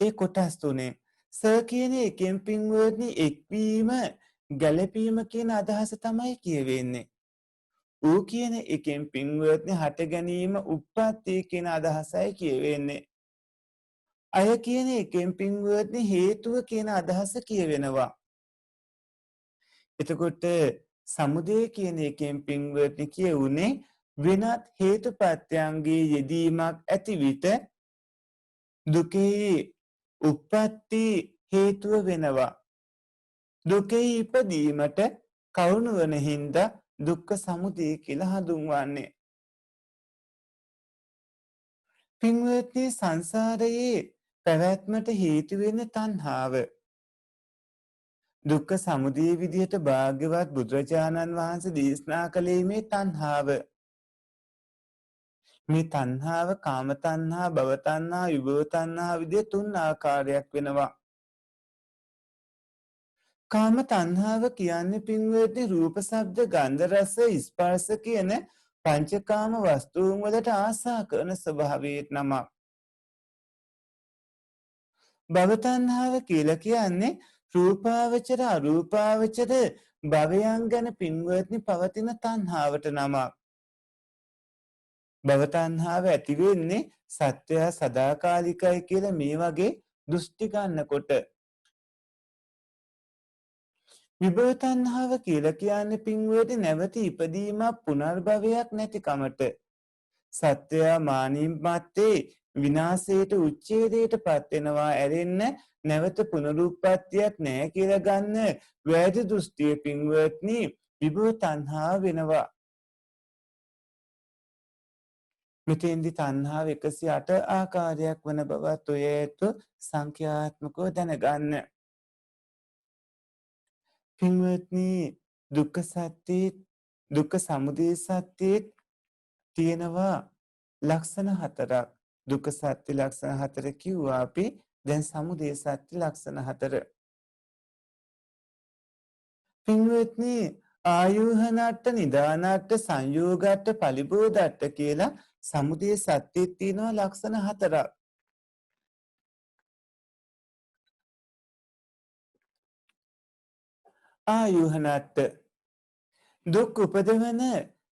Speaker 2: ඒ කොටස් 3. ස කියන එකෙන් පින්වත්නි එක්වීම ගැළපීම කියන අදහස තමයි කියවෙන්නේ. ඌ කියන එකෙන් පින්වත්නි හට ගැනීම උප්පත්ති කියන අදහසයි කියවෙන්නේ. අය කියන එකෙන් පින්වත්නි හේතුව කියන අදහස කියවෙනවා. එතකොට සමුදය කියන එකෙන් පින්වත්නි කියුනේ වෙනත් හේතුපත්‍යයන්ගේ යෙදීමක් ඇති විට දුකේ උප්පත්ති හේතුව වෙනවා. දුකේ ඉපදීමට කරුණු වන හින්දා දුක්ඛ සමුදය කියලා හඳුන්වන්නේ. පින්වත්නි සංසාරයේ පැවැත්මට හේතු වෙන තණ්හාව. දුක්ඛ සමුදය විදිහට භාග්‍යවත් බුදුරජාණන් වහන්සේ දේශනා කළේ මේ තණ්හාව. මේ තණ්හාව කාම තණ්හා, භව තණ්හා, විභව තණ්හා විදිහට 3 ආකාරයක් වෙනවා. කාම තණ්හාව කියන්නේ පින්වත්නි රූප, ශබ්ද, ගන්ධ, රස, ස්පර්ශ කියන පංචකාම වස්තුන් වලට ආසා කරන ස්වභාවයේ නමක්. භව තණ්හාව කියලා කියන්නේ රූපාවචර අරූපාවචර භවයන් ගැන පින්වත්නි පවතින තණ්හාවට නමක්. භව තණ්හාව ඇති වෙන්නේ සත්‍යය සදාකාලිකයි කියලා මේ වගේ දෘෂ්ටි ගන්නකොට. විභව තණ්හාව කියලා කියන්නේ පින්වත්නි නැවත ඉපදීමක් පුනර්භවයක් නැතිකමට. සත්‍යය මානින් මත්තේ විනාශයට උච්ඡේදයට පත් වෙනවා ඇරෙන්න නැවත පුනරුත්පත්තියක් නැහැ කියලා ගන්න වැරදි දෘෂ්ටිය පින්වත්නි විභව තණ්හාව වෙනවා. මෙතෙන්දි තණ්හාව 108 ආකාරයක් වන බවත් ඔය ඇතු සංඛ්‍යාත්මකව දැනගන්න. පින්වත්නි දුක්ඛ සත්‍ය දුක්ඛ සමුදය සත්‍ය තියෙනවා ලක්ෂණ 4ක්. දුක්ඛ සත්‍ය ලක්ෂණ 4 කිව්වා අපි. දැන් සමුදය සත්‍ය ලක්ෂණ 4. පින්වත්නි ආයුහනට්ට නිදානට්ට සංයෝගට්ට පලිබෝධට්ට කියලා සමුදය සත්‍යයේ තියෙනවා ලක්ෂණ 4ක්. ආයුහනට්ට දුක් උපදවන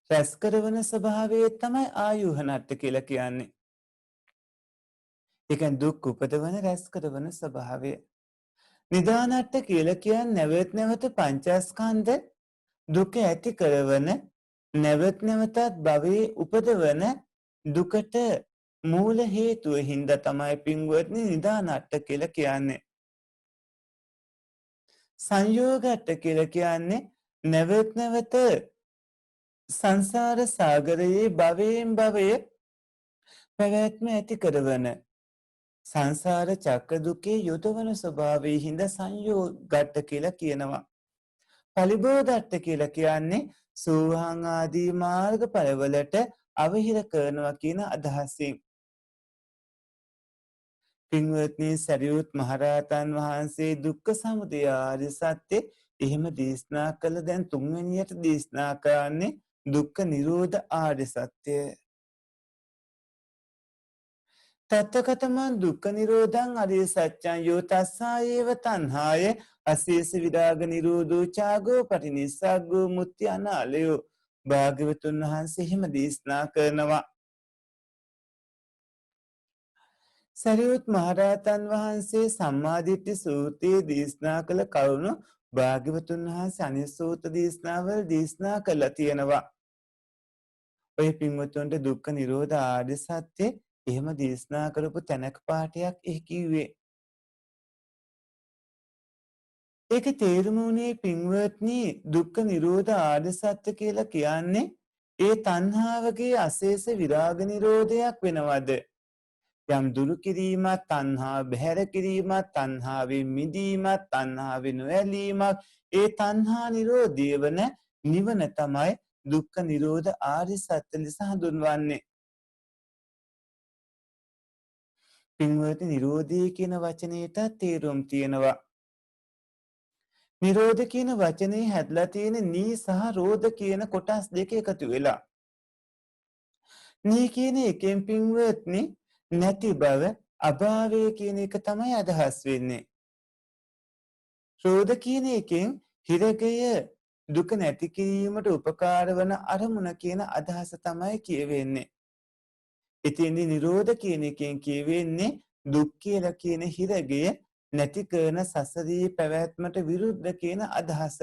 Speaker 2: රැස් කරවන ස්වභාවය තමයි ආයුහනට්ට කියලා කියන්නේ. ඒ කියන්නේ දුක් උපදවන රැස් කරවන ස්වභාවය. නිදානට්ට කියලා කියන්නේ නැවත නැවත පංචස්කන්ධ දුක ඇති කරවන නැවත නැවතත් භවයේ උපදවන දුකට මූල හේතුව හින්දා තමයි පින්වත්නි නිදානට්ට කියලා කියන්නේ. සංයෝගට්ට කියලා කියන්නේ නැවත නැවත සංසාර සාගරයේ භවයෙන් භවය පැවැත්ම ඇති කරවන සංසාර චක්‍ර දුකේ යොදවන ස්වභාවයේ හින්දා සංයෝගට්ට කියලා කියනවා. පලිබෝධට්ට කියලා කියන්නේ සෝවාන් ආදී මාර්ගඵලවලට අවහිර කරනවා කියන අදහසින්. පින්වත්නි සරියුත් මහරහතන් වහන්සේ දුක්ඛ සමුදය ආර්ය සත්‍ය එහෙම දේශනා කළ දැන් තුන්වෙනියට දේශනා කරන්නේ දුක්ඛ නිරෝධ ආර්ය සත්‍ය. තත්තකතමං දුක්ඛ නිරෝධං අරිය සත්‍යං යෝ තස්සායේව තණ්හාය අශේෂ විරාග නිරෝධෝ චාගෝ පටිනිස්සග්ගෝ මුත්‍ති අනාලයෝ. භාග්‍යවතුන් වහන්සේ එහෙම දේශනා කරනවා. සරියුත් මහරහතන් වහන්සේ සම්මාදිට්ඨි සූත්‍රයේ දේශනා කළ කරුණු භාග්‍යවතුන් වහන්සේ අනිත් සූත්‍ර දේශනාවල දේශනා කළා තියෙනවා. ඔය පින්වතුන්ට දුක්ඛ නිරෝධ ආර්ය සත්‍ය එහෙම දේශනා කරපු තැනක පාඩයක් කිව්වේ. ඒක තේරුම උනේ පින්වත්නි දුක්ඛ නිරෝධ ආර්ය සත්‍ය කියලා කියන්නේ ඒ තණ්හාවගේ අශේෂ විරාග නිරෝධයක් වෙනවද? යම් දුරු කිරීමක්, තණ්හාව බැහැර කිරීමක්, තණ්හාවෙන් මිදීමක්, තණ්හාවෙන් නොඇලීමක්, ඒ තණ්හා නිරෝධය වන නිවන තමයි දුක්ඛ නිරෝධ ආර්ය සත්‍ය ලෙස හඳුන්වන්නේ. පින්වත්නි නිරෝධය කියන වචනයට තේරුම් තියෙනවා. නිරෝධ කියන වචනේ හැදලා තියෙන නී සහ රෝධ කියන කොටස් දෙක එකතු වෙලා. නී කියන එකෙන් පින්වත්නි නැති බව, අභාවය කියන එක තමයි අදහස් වෙන්නේ. රෝධ කියන එකෙන් හිරගය දුක නැති කිරීමට උපකාර වන අරමුණ කියන අදහස තමයි කියවෙන්නේ. ඉතින්දි නිරෝධ කියන එකෙන් කියවෙන්නේ දුක් කියලා කියන හිරගය නැති කරන සසරී පැවැත්මට විරුද්ධ කියන අදහස.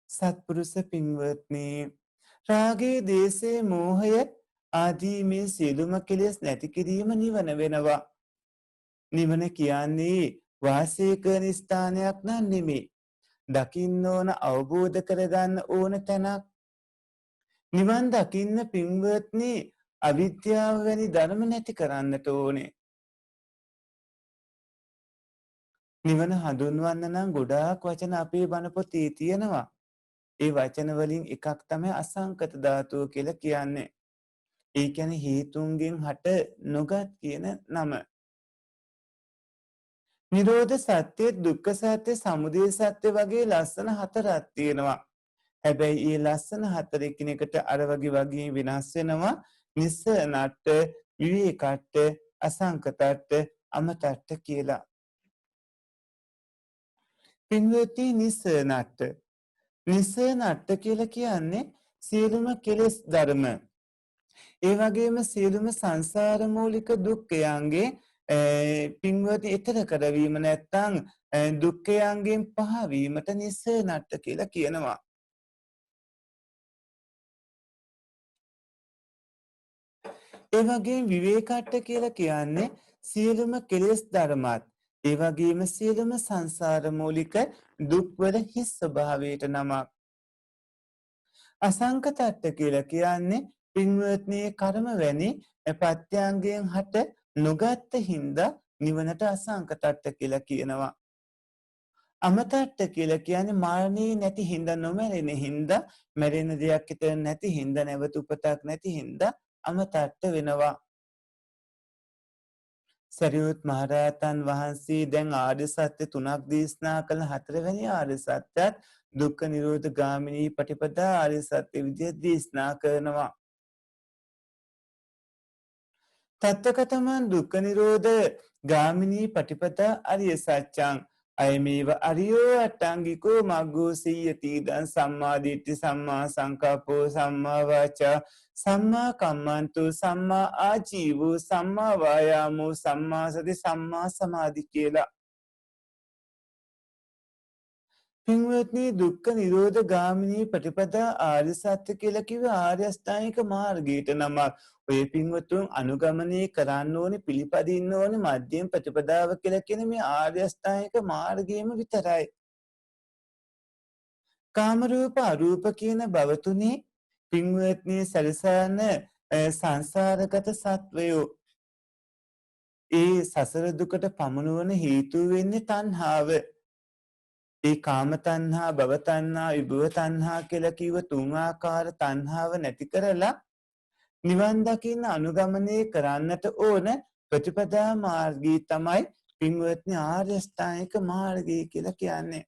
Speaker 2: සත්පුරුෂ පින්වත්නි රාගයේ දේශේ මෝහය ආදී මේ සියලුම කෙලෙස් නැති කිරීම නිවන වෙනවා. නිවන කියන්නේ වාසය කරන ස්ථානයක් නම් නෙමෙයි. දකින්න ඕන අවබෝධ කරගන්න ඕන තැනක්. නිවන් දකින්න පින්වත්නි අවිද්‍යාව වැනි ධර්ම නැති කරන්නට ඕනේ. නිවන හඳුන්වන්න නම් ගොඩාක් වචන අපේ බණ පොතේ තියෙනවා. ඒ වචන වලින් එකක් තමයි අසංකත ධාතුව කියලා කියන්නේ. ඒ කියන්නේ හේතුන්ගෙන් හට නොගත් කියන නම. නිරෝධ සත්‍ය, දුක්ඛ සත්‍ය, සමුදය සත්‍ය වගේ ලස්සන හතරක් තියෙනවා. හැබැයි මේ ලස්සන හතර එකිනෙකට අර වගේ වෙනස් වෙනවා. නිස්සනට, විවේකට, අසංකතට්ට අමතට්ට කියලා. පින්වත්නි නිස්සනට්ට. නිස්සනට්ට කියලා කියන්නේ සියලුම කෙලෙස් ධර්ම. ඒ වගේම සියලුම සංසාර මූලික දුක්ඛයන්ගේ පින්වත්නි ඊතර කරවීම නැත්තම් දුක්ඛයන්ගෙන් පහවීමට නිස්සනට්ට කියලා කියනවා. ඒ වගේම විවේකට්ට කියලා කියන්නේ සියලුම කෙලෙස් ධර්මات ඒ වගේම සියලුම සංසාර මූලික දුක්වල හිස් ස්වභාවයට නමක්. අසංකතට්ට කියලා කියන්නේ පින්වත්නි කර්ම වැනි ප්‍රත්‍යංගයෙන් හට නොගත් හින්දා නිවනට අසංකතට්ට කියලා කියනවා. අමතට්ට කියලා කියන්නේ මරණේ නැති හින්දා නොමැරෙන හින්දා මැරෙන දෙයක් හිතේ නැති හින්දා නැවත උපතක් නැති හින්දා අමතට්ට වෙනවා. සරියුත් මහරහතන් වහන්සේ දැන් ආර්ය සත්‍ය තුනක් දේශනා කළ හතරවෙනි ආර්ය සත්‍යත් දුක්ඛ නිරෝධ ගාමිනී පටිපදා ආර්ය සත්‍ය විදිහට දේශනා කරනවා. තත්තකතමන් දුක්ඛ නිරෝධ ගාමිනී පටිපදා ආර්ය සත්‍යං අයමේව අරියෝ අට්ටංගිකෝ මග්ගෝ සීයති දං සම්මා දිට්ඨි සම්මා සංකප්පෝ සම්මා වාචා සම්මා කම්මන්තු සම්මා ආජීවෝ සම්මා වායාමෝ සම්මා සති සම්මා සමාධි කියලා. පින්වත්නි දුක්ඛ නිරෝධ ගාමිනී ප්‍රතිපදා ආර්ය සත්‍ය කියලා කිව්ව ආර්ය අෂ්ටාංගික මාර්ගයට නමක්. ඔය පින්වතුන් අනුගමනය කරන්න ඕනේ පිළිපදින්න ඕනේ මධ්‍යම ප්‍රතිපදාව කියලා කියන මේ ආර්ය අෂ්ටාංගික මාර්ගයම විතරයි. කාම රූප අරූප කියන භව තුනේ පින්වත්නි සලසන සංසාරගත සත්වයෝ ඒ සසර දුකට පමුණුවන හේතු වෙන්නේ තණ්හාව. ඒ කාම තණ්හා, භව තණ්හා, විභව තණ්හා කියලා කිව්ව තුන් ආකාර තණ්හාව නැති කරලා නිවන් දකින්න අනුගමනය කරන්නට ඕන ප්‍රතිපදා මාර්ගී තමයි පින්වත්නි ආර්ය අෂ්ටාංගික මාර්ගය කියලා කියන්නේ.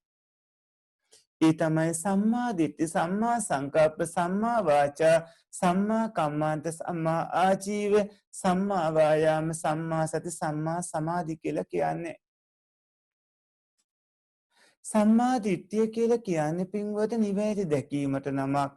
Speaker 2: ඒ තමයි සම්මා දිට්ඨි, සම්මා සංකප්ප, සම්මා වාචා, සම්මා කම්මන්ත, සම්මා ආජීව, සම්මා වායාම, සම්මා සති, සම්මා සමාධි කියලා කියන්නේ. සම්මා දිට්ඨිය කියලා කියන්නේ පින්වත නිවැරදි දැකීමට නමක්.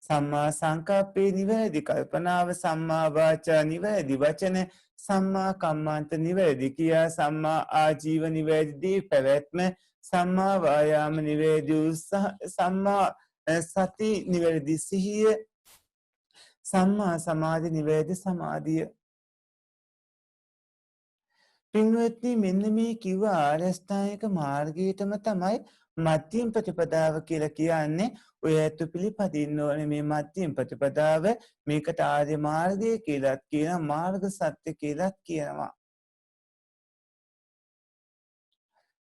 Speaker 2: සම්මා සංකප්පේ නිවැරදි කල්පනාව, සම්මා වාචා නිවැරදි වචන, සම්මා කම්මන්ත නිවැරදි ක්‍රියා, සම්මා ආජීව නිවැරදි පැවැත්ම, සම්මා වායාම නිවැරදි උත්සාහ, සම්මා සති නිවැරදි සිහිය, සම්මා සමාධි නිවැරදි සමාධිය. පින්වත්නි මෙන්න මේ කිව්ව ආර්ය අෂ්ටාංගික මාර්ගයටම තමයි මධ්‍යම ප්‍රතිපදාව කියලා කියන්නේ. ඔය ඇත්ත පිළිපදින්න ඕනේ මේ මධ්‍යම ප්‍රතිපදාව. මේකට ආර්ය මාර්ගය කියලාත් කියනවා, මාර්ග සත්‍ය කියලාත් කියනවා.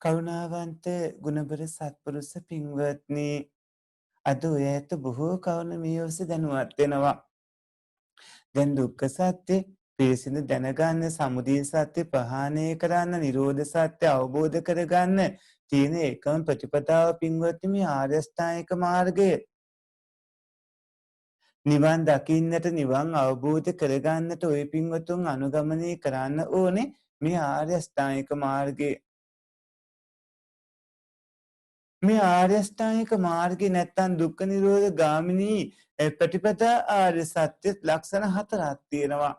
Speaker 2: කරුණාවන්ත ගුණබර සත්පුරුෂ පින්වත්නි අද ඔය ඇත්ත බොහෝ කරුණු මේ ඔස්සේ දැනුවත් වෙනවා. දැන් දුක්ඛ සත්‍ය පිරිසිදු දැනගන්න, සමුදය සත්‍ය ප්‍රහාණය කරන්න, නිරෝධ සත්‍ය අවබෝධ කරගන්න තියෙන එකම ප්‍රතිපදාව පින්වත්නි මේ ආර්ය අෂ්ටාංගික මාර්ගය. නිවන් දකින්නට, නිවන් අවබෝධ කරගන්නට ඔය පින්වතුන් අනුගමනය කරන්න ඕනේ මේ ආර්ය අෂ්ටාංගික මාර්ගය. මේ ආර්ය අෂ්ටාංගික මාර්ගේ නැත්තම් දුක්ඛ නිරෝධ ගාමිනී ප්‍රතිපදා ආර්ය සත්‍ය ලක්ෂණ 4ක් තියෙනවා.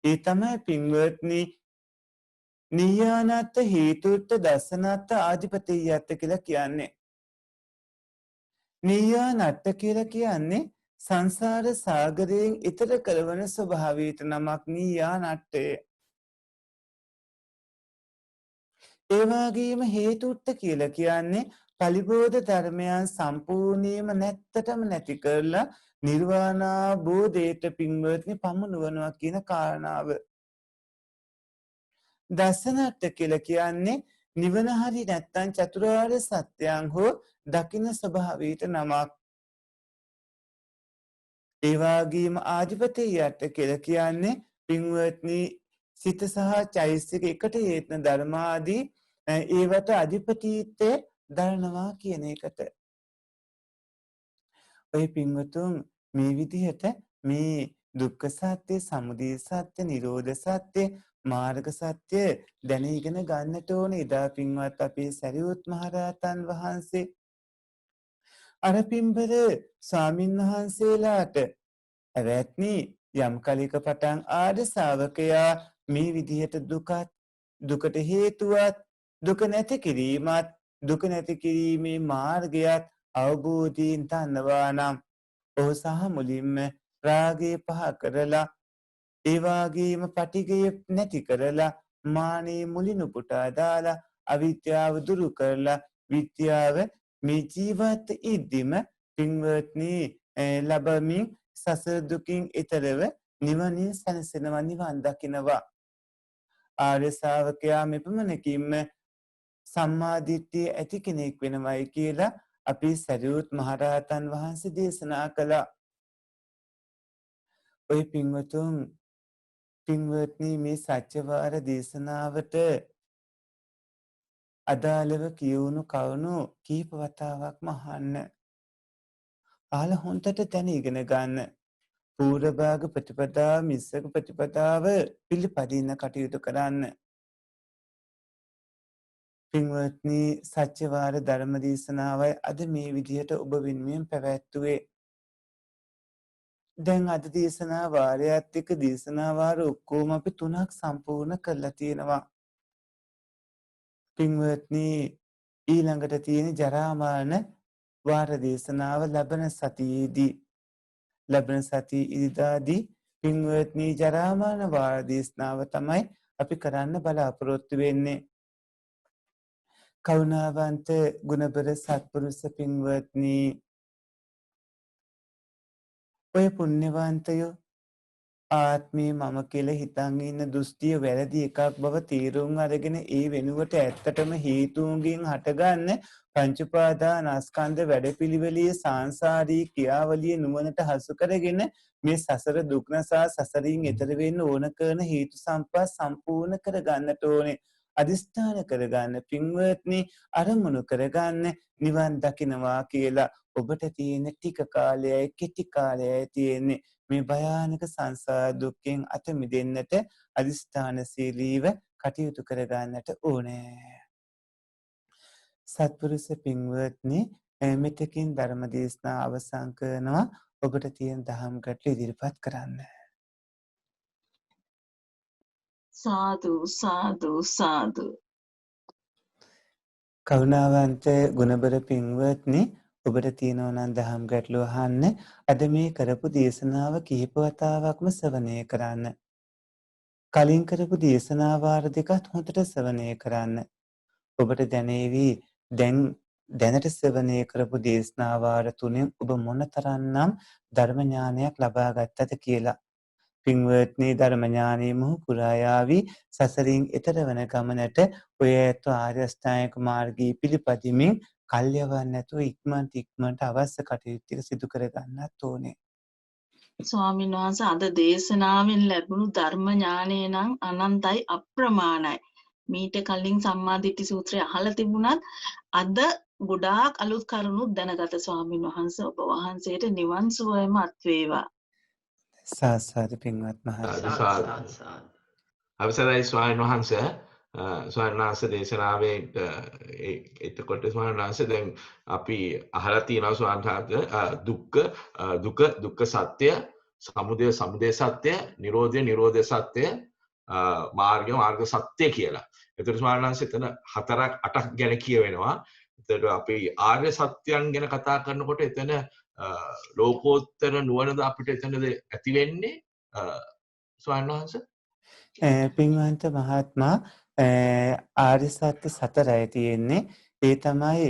Speaker 2: ඒ තමයි පින්වත්නි නියානත් හේතුත්ත දසනත් ආධිපතියත් කියලා කියන්නේ. නියානත් කියලා කියන්නේ සංසාර සාගරයෙන් ඈතර කරවන ස්වභාවයට නමක් නියානට්ටය. ඒ වගේම හේතුත්ත කියලා කියන්නේ පලිබෝධ ධර්මයන් සම්පූර්ණයෙන්ම නැත්තටම නැති කරලා නිර්වාණාබෝධයට පින්වත්නි පමුණුවනවා කියන කාරණාව. දසනට්ට කියලා කියන්නේ නිවන හරි නැත්තම් චතුරාර්ය සත්‍යයන් හෝ දකින්න ස්වභාවයට නමක්. ඒ වගේම ආධිපතියට කියලා කියන්නේ පින්වත්නි සිත සහ චෛතසික එකට හේතුන ධර්මාදී ඒවට අධිපතිත්වය දරනවා කියන එකට. ඔය පින්වතුන් මේ විදිහට මේ දුක්ඛ සත්‍ය, සමුදය සත්‍ය, නිරෝධ සත්‍ය, මාර්ග සත්‍ය දැන ඉගෙන ගන්නට ඕනේ. ඉදා පින්වත් අපේ සරියුත් මහරහතන් වහන්සේ අර පින්බර ස්වාමින් වහන්සේලාට ඇවැත්නි යම් කලික පටන් ආද ශාවකයා මේ විදිහට දුකට හේතුවත් දුක නැති කිරීමත් දුක නැති කිරීමේ මාර්ගයත් අවබෝධයෙන් දන්නවා නම් ඔහු සහ මුලින්ම රාගය පහ කරලා ඒ වගේම පටිඝය නැති කරලා මානෙ මුලින් උපුටා දාලා අවිද්‍යාව දුරු කරලා විද්‍යාව මේ ජීවත් ඉද්දිම පින්වත්නි ලැබමින් සසර දුකින් ඈතරව නිවනින් සැනසෙනවා, නිවන් දකිනවා. ආර්ය ශ්‍රාවකයා මෙපමණකින්ම සම්මා දිට්ඨිය ඇති කෙනෙක් වෙනවයි කියලා අපි සරියුත් මහරහතන් වහන්සේ දේශනා කළා. ඔය පින්වත්නි මේ සත්‍යවාර දේශනාවට අදාළව කියවුණු කවුණු කීප වතාවක්ම අහන්න. අහලා හොන්දට දැන ඉගෙන ගන්න. පූර්ව භාග ප්‍රතිපදාව, මිස්සක ප්‍රතිපදාව පිළිපදින්න කටයුතු කරන්න. පින්වත්නි සත්‍යවාර ධර්ම දේශනාවයි අද මේ විදිහට ඔබ වෙනුවෙන් පැවැත්වුවේ. දැන් අද දේශනා වාරයත් එක්ක දේශනා වාර ඔක්කොම අපි 3ක් සම්පූර්ණ කරලා තියෙනවා. පින්වත්නි ඊළඟට තියෙන ජරා මරණ වාර දේශනාව ලබන සතියේදී ඉරිදාදී පින්වත්නි ජරා මරණ වාර දේශනාව තමයි අපි කරන්න බලාපොරොත්තු වෙන්නේ. කරුණාවන්ත ගුණබර සත්පුරුෂ පින්වත්නි ඔය පුණ්‍යවන්තයෝ ආත්මේ මම කියලා හිතන් ඉන්න දෘෂ්ටිය වැරදි එකක් බව තීරුම් අරගෙන ඒ වෙනුවට ඇත්තටම හේතුන්ගෙන් හටගන්න පංච උපාදානස්කන්ධ වැඩපිළිවෙලේ සාංශාරික ක්‍රියාවලිය නුවණට හසු කරගෙන මේ සසර දුක් නැසා සසරින් එතර වෙන්න ඕන කරන හේතු සම්පත් සම්පූර්ණ කරගන්නට ඕනේ. අදිස්ථාන කරගන්න පින්වත්නි අරමුණු කරගන්න නිවන් දකින්නවා කියලා. ඔබට තියෙන ටික කාලයයි කෙටි කාලයයි තියෙන්නේ මේ භයානක සංසාර දුක්ඛෙන් අත මිදෙන්නට අදිස්ථානශීලීව කටයුතු කරගන්නට ඕනේ. සත්පුරුෂ පින්වත්නි මෙතකින් ධර්ම දේශනා අවසන් කරනවා. ඔබට තියෙන දහම් ගැටළු ඉදිරිපත් කරන්න.
Speaker 3: සාදු සාදු සාදු.
Speaker 2: කරුණාවන්ත ගුණබර පින්වත්නි ඔබට තියෙනවා නම් දහම් ගැටළු අහන්න. අද මේ කරපු දේශනාව කිහිප වතාවක්ම ශ්‍රවණය කරන්න. කලින් කරපු දේශනා වාර දෙකත් හොඳට ශ්‍රවණය කරන්න. ඔබට දැනේවි දැනට ශ්‍රවණය කරපු දේශනා වාර තුනෙන් ඔබ මොනතරම්නම් ධර්ම ඥානයක් ලබා ගත්තද කියලා. පින්වත්නි ධර්ම ඥානෙ මොහු පුරායාවි සසරින් එතර වන ගමනට ඔය ඇත්ත ආර්ය අෂ්ටාංගික මාර්ගයේ පිළිපදිමින් කල්යවන්න නැතුව ඉක්මනට අවශ්‍ය කටයුතු ටික සිදු කර ගන්නත් ඕනේ.
Speaker 3: ස්වාමීන් වහන්සේ අද දේශනාවෙන් ලැබුණු ධර්ම ඥානය නම් අනන්තයි අප්‍රමාණයි. මීට කලින් සම්මාදිට්ඨි සූත්‍රය අහලා තිබුණත් අද ගොඩාක් අලුත් කරුණු දැනගත ස්වාමීන් වහන්සේ ඔබ වහන්සේට නිවන් සුවයම අත් වේවා.
Speaker 2: සාසාර පින්වත් මහත්මයා.
Speaker 1: අවසරයි ස්වාමීන් වහන්සේ. ස්වාමීන් වහන්සේ දේශනාවේ එතකොට ස්වාමීන් වහන්සේ දැන් අපි අහලා තියෙනවා ස්වාමීන් වහන්සේ දුක්ඛ සත්‍ය, සමුදය සත්‍ය, නිරෝධ සත්‍ය, මාර්ග සත්‍ය කියලා. එතකොට ස්වාමීන් වහන්සේ එතන 4ක් 8ක් ගැන කියවෙනවා. එතකොට අපි ආර්ය සත්‍යයන් ගැන කතා කරනකොට එතන ලෝකෝත්තර නුවණද අපිට එතනද ඇති වෙන්නේ ස්වාමීන් වහන්සේ?
Speaker 2: පින්වන්ත මහත්මයා ආර්ය සත්‍ය 4යි තියෙන්නේ. ඒ තමයි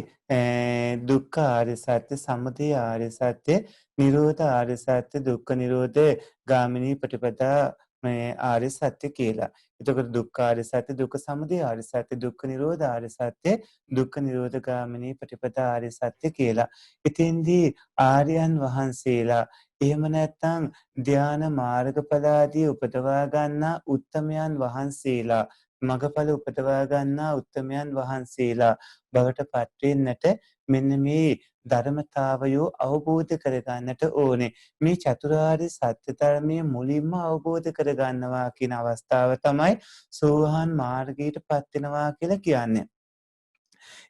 Speaker 2: දුක්ඛ ආර්ය සත්‍ය, සමුදය ආර්ය සත්‍ය, නිරෝධ ආර්ය සත්‍ය, දුක්ඛ නිරෝධ ගාමිනී ප්‍රතිපදා ආර්ය සත්‍ය කියලා. එතකොට දුක්ඛ ආර්ය සත්‍ය, දුක්ඛ සමුදය ආර්ය සත්‍ය, දුක්ඛ නිරෝධ ආර්ය සත්‍ය, දුක්ඛ නිරෝධ ගාමිනී ප්‍රතිපදා ආර්ය සත්‍ය කියලා. ඉතින්දී ආර්යයන් වහන්සේලා එහෙම නැත්නම් ධ්‍යාන මාර්ගඵලාදී උපදවා ගන්නා උත්තමයන් වහන්සේලා මගඵල උපදවා ගන්නා උත්තමයන් වහන්සේලා බවට පත් වෙන්නට මෙන්න මේ ධර්මතාවයෝ අවබෝධ කරගන්නට ඕනේ. මේ චතුරාර්ය සත්‍ය ධර්මයේ මුලින්ම අවබෝධ කරගන්නවා කියන අවස්ථාව තමයි සෝවාන් මාර්ගයට පත් වෙනවා කියලා කියන්නේ.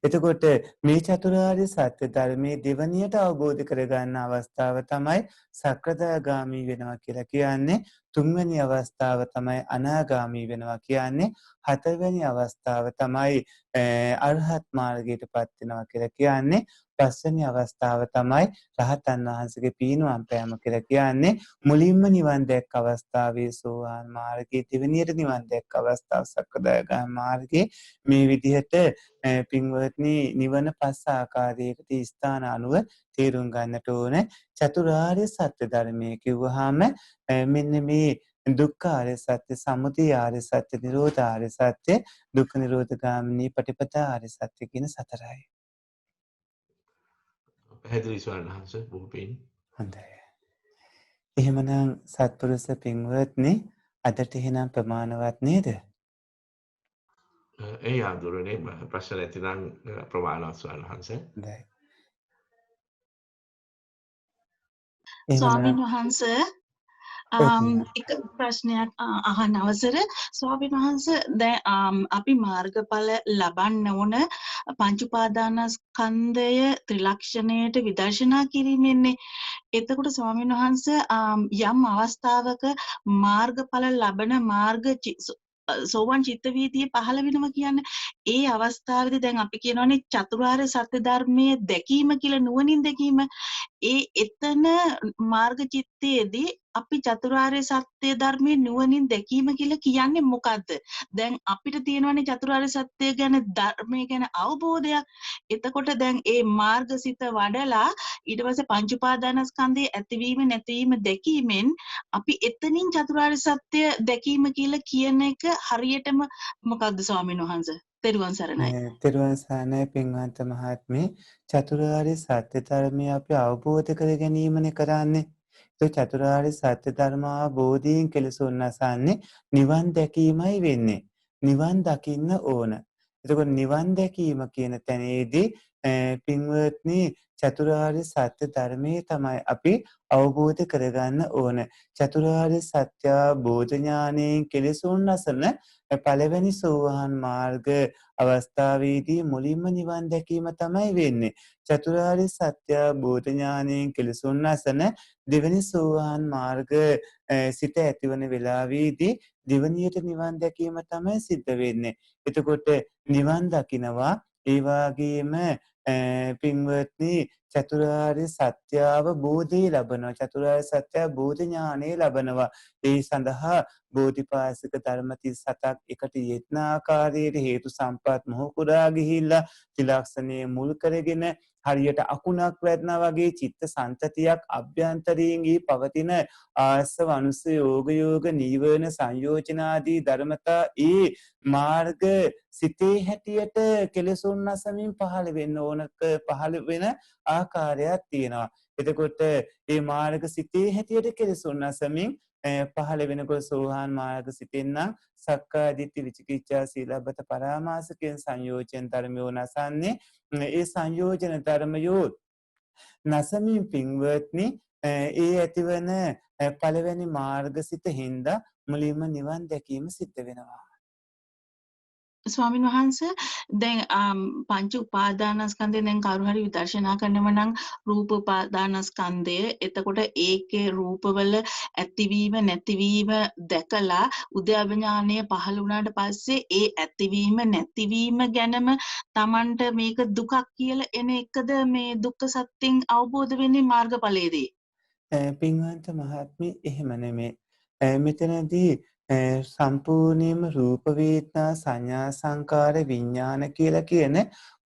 Speaker 2: එතකොට මේ චතුරාර්ය සත්‍ය ධර්මයේ දෙවනියට අවබෝධ කරගන්න අවස්ථාව තමයි සක්‍රදාගාමී වෙනවා කියලා කියන්නේ. තුන්වෙනි අවස්ථාව තමයි අනාගාමී වෙනවා කියන්නේ. හතරවෙනි අවස්ථාව තමයි අරහත් මාර්ගයට පත් වෙනවා කියලා කියන්නේ. පස්වෙනි අවස්ථාව තමයි රහතන් වහන්සේගේ පිරිනිවන් පෑම කියලා කියන්නේ. මුලින්ම නිවන් දැක්ක අවස්ථාවේ සෝවාන් මාර්ගයේ, දෙවෙනියට නිවන් දැක්ක අවස්ථාව සක්‍රදාගාමී මාර්ගයේ. මේ විදිහට පින්වත්නි නිවන පස් ආකාරයකට ස්ථාන අනුව තේරුම් ගන්නට ඕන. චතුරාර්ය සත්‍ය ධර්මයේ කිව්වහම මෙන්න මේ දුක්ඛ ආර්ය සත්‍ය, සමුදය ආර්ය සත්‍ය, නිරෝධ ආර්ය සත්‍ය, දුක්ඛ නිරෝධ ගාමිනී පටිපදා ආර්ය සත්‍ය කියන සතරයි.
Speaker 1: පැහැදිලි ස්වාමීන් වහන්සේ බොහෝ පිං.
Speaker 2: හොඳයි. එහෙමනම් සත්පුරුෂ පින්වත්නි අදට එහෙනම් ප්‍රමාණවත් නේද?
Speaker 1: ඒ ආඳුරනේ ප්‍රශ්න නැතිනම් ප්‍රමාණවත් ස්වාමීන් වහන්සේ.
Speaker 2: හොඳයි.
Speaker 3: ස්වාමීන් වහන්සේ එක ප්‍රශ්නයක් අහන්න අවසර. ස්වාමීන් වහන්සේ දැන් අපි මාර්ගඵල ලබන්න ඕන පංච උපාදානස්කන්ධය ත්‍රිලක්ෂණයට විදර්ශනා කිරීමෙන්නේ. එතකොට ස්වාමීන් වහන්සේ යම් අවස්ථාවක මාර්ගඵල ලබන සෝවන් චිත්ත වීතිය පහළ වෙනවා කියන්නේ ඒ අවස්ථාවේදී දැන් අපි කියනවානේ චතුරාර්ය සත්‍ය ධර්මයේ දැකීම කියලා නුවණින් දැකීම. එතන මාර්ග චිත්තයේදී අපි චතුරාර්ය සත්‍ය ධර්මයේ නුවණින් දැකීම කියලා කියන්නේ මොකද්ද? දැන් අපිට තියෙනවානේ චතුරාර්ය සත්‍ය ගැන ධර්මයේ ගැන අවබෝධයක්. එතකොට දැන් ඒ මාර්ගසිත වඩලා ඊට පස්සේ පංච උපාදානස්කන්ධයේ ඇතිවීම නැතිවීම දැකීමෙන් අපි එතනින් චතුරාර්ය සත්‍ය දැකීම කියලා කියන එක හරියටම මොකද්ද ස්වාමීන් වහන්සේ? තෙරුවන් සරණයි.
Speaker 2: තෙරුවන් සරණයි පින්වන්ත මහත්මේ. චතුරාර්ය සත්‍ය ධර්මය අපි අවබෝධ කර ගැනීමනේ කරන්නේ. ඒ චතුරාර්ය සත්‍ය ධර්ම අවබෝධයෙන් කෙලෙසුන් නැසන්නේ නිවන් දැකීමයි වෙන්නේ. නිවන් දකින්න ඕන. එතකොට නිවන් දැකීම කියන තැනේදී පින්වත්නි චතුරාර්ය සත්‍ය ධර්මයේ තමයි අපි අවබෝධ කරගන්න ඕන. චතුරාර්ය සත්‍ය බෝධ ඥානයෙන් කෙලෙසුන් නැසන පළවෙනි සෝවාන් මාර්ග අවස්ථාවේදී මුලින්ම නිවන් දැකීම තමයි වෙන්නේ. චතුරාර්ය සත්‍ය බෝධ ඥානයෙන් කෙලෙසුන් නැසන දෙවෙනි සෝවාන් මාර්ග සිත ඇතිවන වෙලාවේදී දෙවනියට නිවන් දැකීම තමයි සිද්ධ වෙන්නේ. එතකොට නිවන් දකිනවා ඒ වගේම පින්වත්නි චතුරාර්ය සත්‍ය අවබෝධය ලබනවා. චතුරාර්ය සත්‍ය බෝධ ඥානය ලබනවා. ඒ සඳහා බෝධිපාශික ධර්ම 37ක් එකට යෙදෙන ආකාරයට හේතු සම්පත් මොහු කුරා ගිහිල්ලා ත්‍රිලක්ෂණයේ මුල් කරගෙන හරියට අකුණක් වැටෙනා වගේ චිත්ත සංතතියක් අභ්‍යන්තරයෙන් පවතින ආස්ව අනුසය යෝග නීවරණ සංයෝජන ආදී ධර්මතා ඒ මාර්ග සිතේ හැටියට කෙලෙසුන් නැසමින් පහළ වෙන්න ඕනක පහළ වෙන ආකාරයක් තියෙනවා. එතකොට මේ මාර්ග සිතේ හැටියට කෙලෙසුන් නැසමින් පහළ වෙනකොට සෝහාන් මාර්ග සිතෙන් නම් සක්කාය දිට්ඨි විචිකිච්ඡා සීලබ්බත පරාමාස කියන සංයෝජන ධර්මයෝ නැසන්නේ. ඒ සංයෝජන ධර්මයෝ නැසමින් පින්වත්නි ඒ ඇතිවන පළවෙනි මාර්ගසිත හින්දා මුලින්ම නිවන් දැකීම සිද්ධ වෙනවා.
Speaker 3: ස්වාමීන් වහන්සේ දැන් පංච උපාදානස්කන්ධය දැන් කවුරු හරි විදර්ශනා කරනව නම් රූප උපාදානස්කන්ධය එතකොට ඒකේ රූපවල ඇතිවීම නැතිවීම දැකලා උද්‍යව ඥානය පහළ වුණාට පස්සේ ඒ ඇතිවීම නැතිවීම ගැනම Tamanට මේක දුකක් කියලා එන එකද මේ දුක්ඛ සත්‍යෙන් අවබෝධ වෙන්නේ මාර්ගඵලයේදී?
Speaker 2: පින්වන්ත මහත්මී එහෙම නෙමෙයි. මෙතනදී සම්පූර්ණයෙන්ම රූප වේදනා සංඥා සංකාර විඥාන කියලා කියන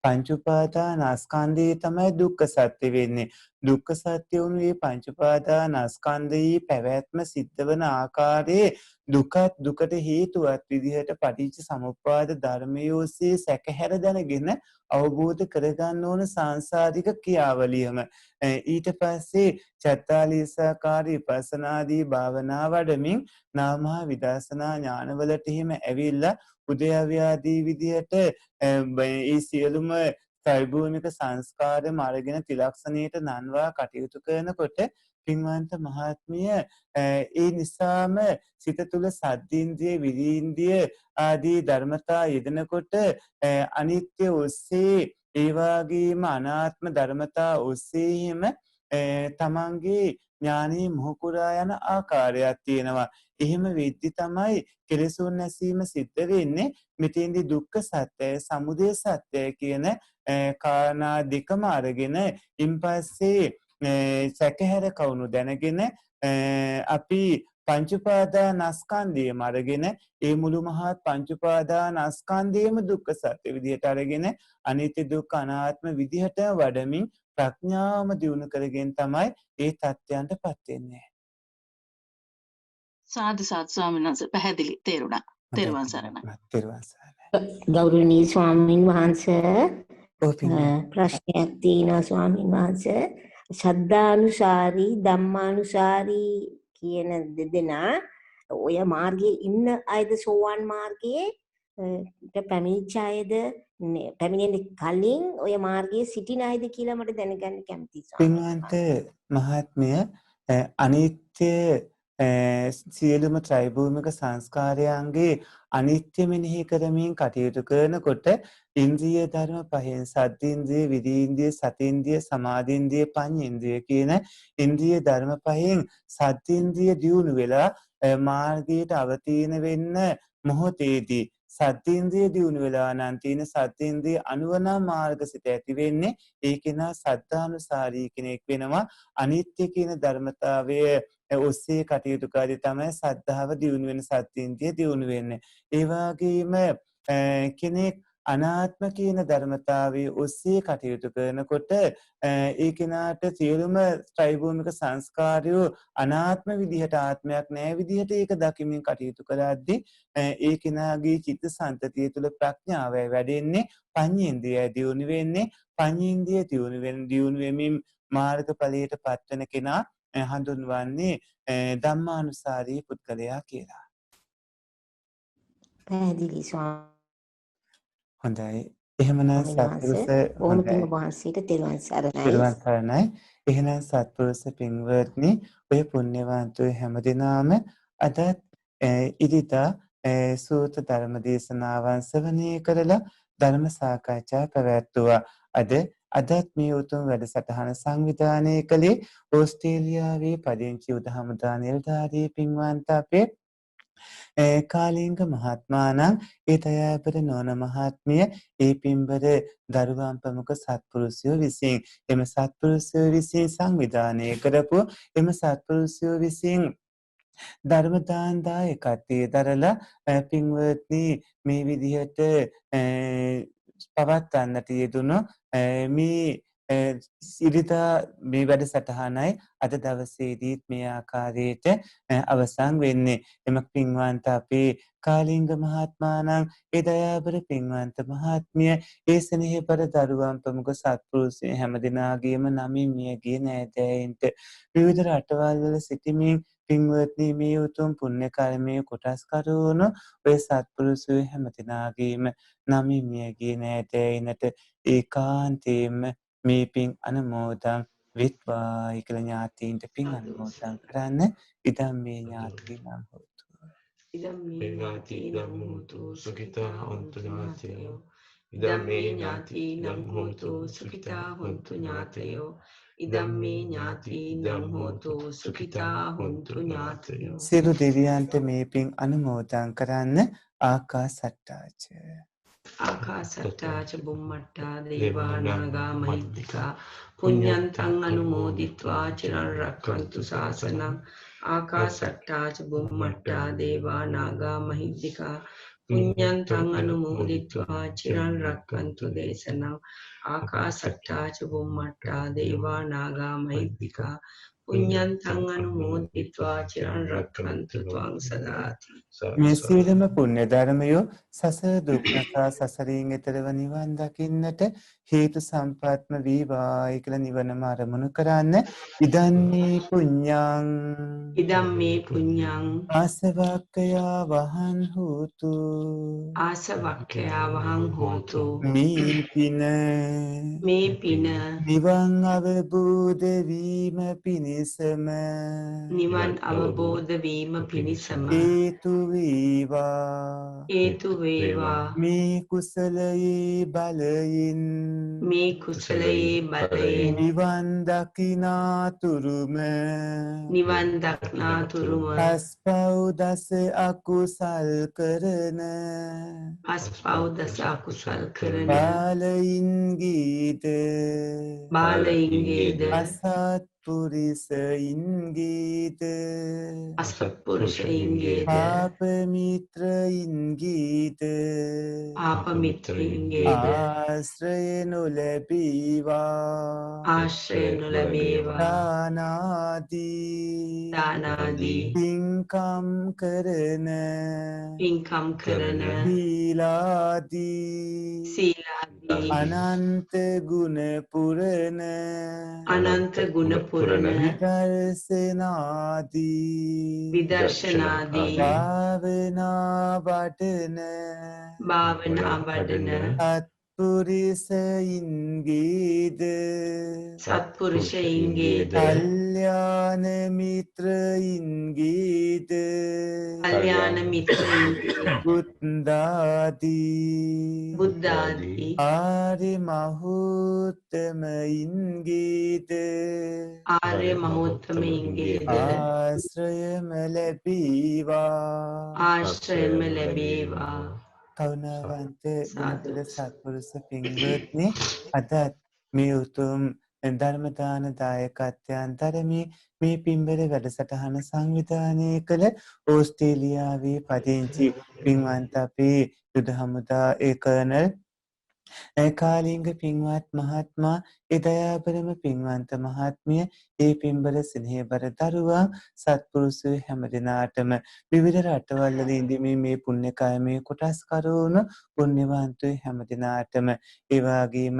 Speaker 2: පංච උපාදානස්කන්ධය තමයි දුක්ඛ සත්‍ය වෙන්නේ. දුක්ඛ සත්‍ය වුණු මේ පංච උපාදානස්කන්ධයේ පැවැත්ම සිද්ධ වන ආකාරයේ දුකට හේතුවත් විදිහට පටිච්ච සමුප්පාද ධර්මයේ ඔස්සේ සැකහැර දැනගෙන අවබෝධ කරගන්න ඕන සංසාරික ක්‍රියාවලියම. ඊට පස්සේ චත්තාලීසාකාරී විපස්සනාදී භාවනා වඩමින් නාමහා විදර්ශනා ඥානවලට හිම ඇවිල්ලා උදයව්‍යාදී විදිහට ඒ සියලුම ත්‍රිභූමික සංස්කාර මාර්ගන ත්‍රිලක්ෂණයට නන්වා කටයුතු කරනකොට පින්වන්ත මහත්මිය ඒ නිසාම සිත තුළ සද්දීන්ද්‍රිය විරීන්ද්‍රිය ආදී ධර්මතා යෙදෙනකොට අනිත්‍ය ඔස්සේ ඒ වගේම අනාත්ම ධර්මතා ඔස්සේම තමන්ගේ ඥානී මොහුකුරා යන ආකාරයක් තියෙනවා. එහෙම වෙද්දි තමයි කෙලෙසුන් නැසීම සිද්ධ වෙන්නේ. මෙතෙන්දී දුක්ඛ සත්‍යය, සමුදය සත්‍යය කියන කාරණා දෙකම අරගෙන ඉන්පස්සේ සැකහැර කවුණු දැනගෙන අපි පංච උපාදානස්කන්ධයම අරගෙන ඒ මුළු මහත් පංච උපාදානස්කන්ධයම දුක්ඛ සත්‍ය විදිහට අරගෙන අනිත්‍ය දුක්ඛ අනාත්ම විදිහට වඩමින් ප්‍රඥාවම දියුණු කරගෙන තමයි ඒ තත්ත්වයන්ටපත් වෙන්නේ.
Speaker 3: සාදු සාදු ස්වාමීන් වහන්සේ පැහැදිලි තේරුණා. තෙරුවන් සරණයි.
Speaker 2: තෙරුවන් සරණයි.
Speaker 4: ගෞරවනීය ස්වාමීන් වහන්සේ ප්‍රශ්නයක් තියෙනවා ස්වාමීන් වහන්සේ. ශද්ධානුසාරී ධම්මානුසාරී කියන දෙදෙනා ඔය මාර්ගයේ ඉන්න අයද සෝවාන් මාර්ගයේ පැමිණිච්ච අයද පැමිණෙන්න කලින් ඔය මාර්ගයේ සිටින අයද කියලා මට දැනගන්න කැමතියි ස්වාමීන්
Speaker 2: වහන්සේ. මහත්මය අනිත්‍ය සියලුම ත්‍රිභූමික සංස්කාරයන්ගේ අනිත්‍ය මෙනෙහි කරමින් කටයුතු කරනකොට ඉන්ද්‍රිය ධර්ම පහෙන් සද්දේන්ද්‍රිය, විදීන්ද්‍රිය, සතේන්ද්‍රිය, සමාධේන්ද්‍රිය, පඤ්චේන්ද්‍රිය කියන ඉන්ද්‍රිය ධර්ම පහෙන් සද්දේන්ද්‍රිය දියුණු වෙලා මාර්ගයට අවතීන වෙන්න මොහොතේදී සද්දේන්ද්‍රිය දියුණු වෙලා නම් තියෙන සද්දේන්ද්‍රිය අනුවන මාර්ගසිත ඇති වෙන්නේ ඒකේනා සද්ධානුසාරී කෙනෙක් වෙනවා. අනිත්‍ය කියන ධර්මතාවය ඔස්සේ කටයුතු කරද්දී තමයි සද්ධාව දියුණු වෙන, සත්‍යින්ද්‍රිය දියුණු වෙන්නේ. ඒ වගේම කෙනෙක් අනාත්ම කියන ධර්මතාවයේ ඔස්සේ කටයුතු කරනකොට ඒ කෙනාට සියලුම ත්‍රිභූමික සංස්කාරය අනාත්ම විදිහට ආත්මයක් නැහැ විදිහට ඒක දකිමින් කටයුතු කරද්දී ඒ කෙනාගේ චිත්ත සංතතිය තුළ ප්‍රඥාව වැඩෙන්නේ, පඤ්චේන්ද්‍රිය දියුණු වෙන්නේ. පඤ්චේන්ද්‍රිය දියුණු වෙමින් මාර්ගඵලයට පත්වන කෙනා හඳුන්වන්නේ ධම්මානුසාරී පුද්ගලයා කියලා.
Speaker 4: පැහැදිලි ස්වාමීන්.
Speaker 2: හොඳයි. එහෙමනම් සත්පුරුෂ
Speaker 4: ඕමතුම වහන්සේට තෙරුවන් සරණයි.
Speaker 2: තෙරුවන් සරණයි. එහෙනම් සත්පුරුෂ පින්වත්නි, ඔය පුණ්‍යවන්තයෝ හැමදෙනාම අද ඉදිතා සූත ධර්ම දේශනාවන් ශ්‍රවණය කරලා ධර්ම සාකච්ඡා පැවැත්වුවා. අදත් මේ උතුම් වැඩසටහන සංවිධානය කළේ ඕස්ට්‍රේලියාවේ පදිංචි උදහමුදා නිලධාරී පින්වන්ත අපේ කාලිංග මහත්මාණන්, ඒ දයාබර නෝන මහත්මිය, ඒ පින්බර දරුවන් ප්‍රමුඛ සත්පුරුෂයෝ විසින් එම සත්පුරුෂයෝ විසින් සංවිධානය කරපු එම සත්පුරුෂයෝ විසින් ධර්ම දායකත්වයේ දරලා පින්වත්නි මේ විදිහට පවත්වන්නට යෙදුණු මේ ඉරිදා මේ වැඩසටහනයි අද දවසේදීත් මේ ආකාරයට අවසන් වෙන්නේ. එම පින්වන්ත අපේ කාලිංග මහත්මාණන්, ඒ දයාබර පින්වන්ත මහත්මිය, ඒ ස්නේහබර දරුවන් ප්‍රමුඛ සත්පුරුෂයන් හැමදෙනාගේම නමින් මියගිය නෑදෑයන්ට විවිධ රටවල් වල සිටිමින් පින්වත්නි මේ උතුම් පුණ්‍ය කර්මයේ කොටස් කරුණු ඔය සත්පුරුෂයෝ හැමදෙනාගේම නමින් මියගිය නෑදෑයන්ට ඒකාන්තයෙන්ම මේ පින් අනුමෝදන් වෙත්වා කියලා ඥාතීන්ට පින් අනුමෝදන් කරන්න. ඉදම් මේ ඥාතීනම් හොතු.
Speaker 1: ඉදම් මේ ඥාතීනම් හොතු සුඛිතා හොන්තු ඥාතයෝ. ඉදම් මේ ඥාතීනම් හොතු සුඛිතා හොන්තු ඥාතයෝ. ඉදම් මේ ඥාතීනම් හොතු සුඛිතා හොන්තු ඥාතයෝ.
Speaker 2: සියලු දෙවියන්ට මේ පින් අනුමෝදන් කරන්න. ආකාසට්ටාච
Speaker 5: ආකාසට්ටාච බුම්මට්ටා දේවානාගා මහිද්దికා පුඤ්ඤන්තං අනුමෝදිත්වා චිරං රක්ඛන්තු ශාසනං. ආකාසට්ටාච බුම්මට්ටා දේවානාගා මහිද්దికා පුඤ්ඤන්තං අනුමෝදිත්වා චිරං රක්ඛන්තු දේශනං. ආකාසට්ටාච බුම්මට්ටා දේවානාගා මහිද්దికා පුඤ්ඤන්තං අනුමෝදිत्वा චිරන් රක්ඛන්තු ත්වං සදාති.
Speaker 2: මේ සියලුම පුණ්‍ය ධර්මයෝ සසර දුක් නැසා සසරින් එතරව නිවන් දකින්නට හේතු සම්පත්ම වේවායි කියලා නිවනම අරමුණු කරන්න. ඉදන්නේ පුඤ්ඤං
Speaker 5: ඉදම්මේ පුඤ්ඤං
Speaker 2: ආසවක්ඛයා වහං හෝතු
Speaker 5: ආසවක්ඛයා වහං හෝතු.
Speaker 2: මේ පින
Speaker 5: මේ පින
Speaker 2: නිවන් අවබෝධ වීම පිණිසම
Speaker 5: නිවන් අවබෝධ වීම පිණිසම
Speaker 2: හේතු වේවා.
Speaker 5: හේතු වේවා.
Speaker 2: මේ කුසලයේ බලයෙන්
Speaker 5: මේ කුසලයේ බලයෙන්
Speaker 2: නිවන් දකිනාතුරුම
Speaker 5: නිවන් දක්නාතුරුම
Speaker 2: පස්පව් දස අකුසල් කරන
Speaker 5: පස්පව් දස අකුසල් කරන
Speaker 2: බාලයින්ගේද
Speaker 5: බාලයින්ගේද
Speaker 2: අසත්පුරිසයින්ගේද
Speaker 5: අසත්පුරුෂයින්ගේද
Speaker 2: පාප මිත්‍රයින්ගේද
Speaker 5: පාපමිත්‍රයින්ගේද
Speaker 2: ආශ්‍රය නොලැබීවා.
Speaker 5: ආශ්‍රය නොලැබේවා.
Speaker 2: දානාදී පින්කම් කරන
Speaker 5: පින්කම් කරන
Speaker 2: සීලාදී අනන්ත ගුණ පුරන
Speaker 5: අනන්ත ගුණ පුරන
Speaker 2: විදර්ශනාදී භාවනා වඩන සත්පුරිසයින්ගේද
Speaker 5: සත්පුරුෂයින්ගේද
Speaker 2: කල්යාණ මිත්‍රයින්ගේද
Speaker 5: කල්යාණ මිත්‍රයින්ගේද
Speaker 2: බුද්ධාදී ආර්ය මහෝත්තමයින්ගේද
Speaker 5: ආර්ය මහෝත්තමයින්ගේද
Speaker 2: ආශ්‍රයම ලැබීවා.
Speaker 5: ආශ්‍රයම ලැබේවා.
Speaker 2: කරුණාවන්ත ගුණපුර සත්පුරුෂ පින්වත්නි, අදත් මේ උතුම් ධර්ම දාන දායකත්වයන් දරමින් මේ පින්බර වැඩසටහන සංවිධානය කළ ඕස්ට්‍රේලියාවේ පදිංචි පින්වන්ත අපේ යුද හමුදා කර්නල් කාලිංග පින්වත් මහත්මයා, දයාබරම පින්වන්ත මහත්මිය, ඒ පින්බර ස්නේහබර දරුවන්, සත්පුරුෂයෝ හැම දෙනාටම විවිධ රටවල්වල ඉඳිමින් මේ පුණ්‍ය කාමයේ කොටස්කරුණු පුණ්‍යවන්තයෝ හැම දෙනාටම ඒ වගේම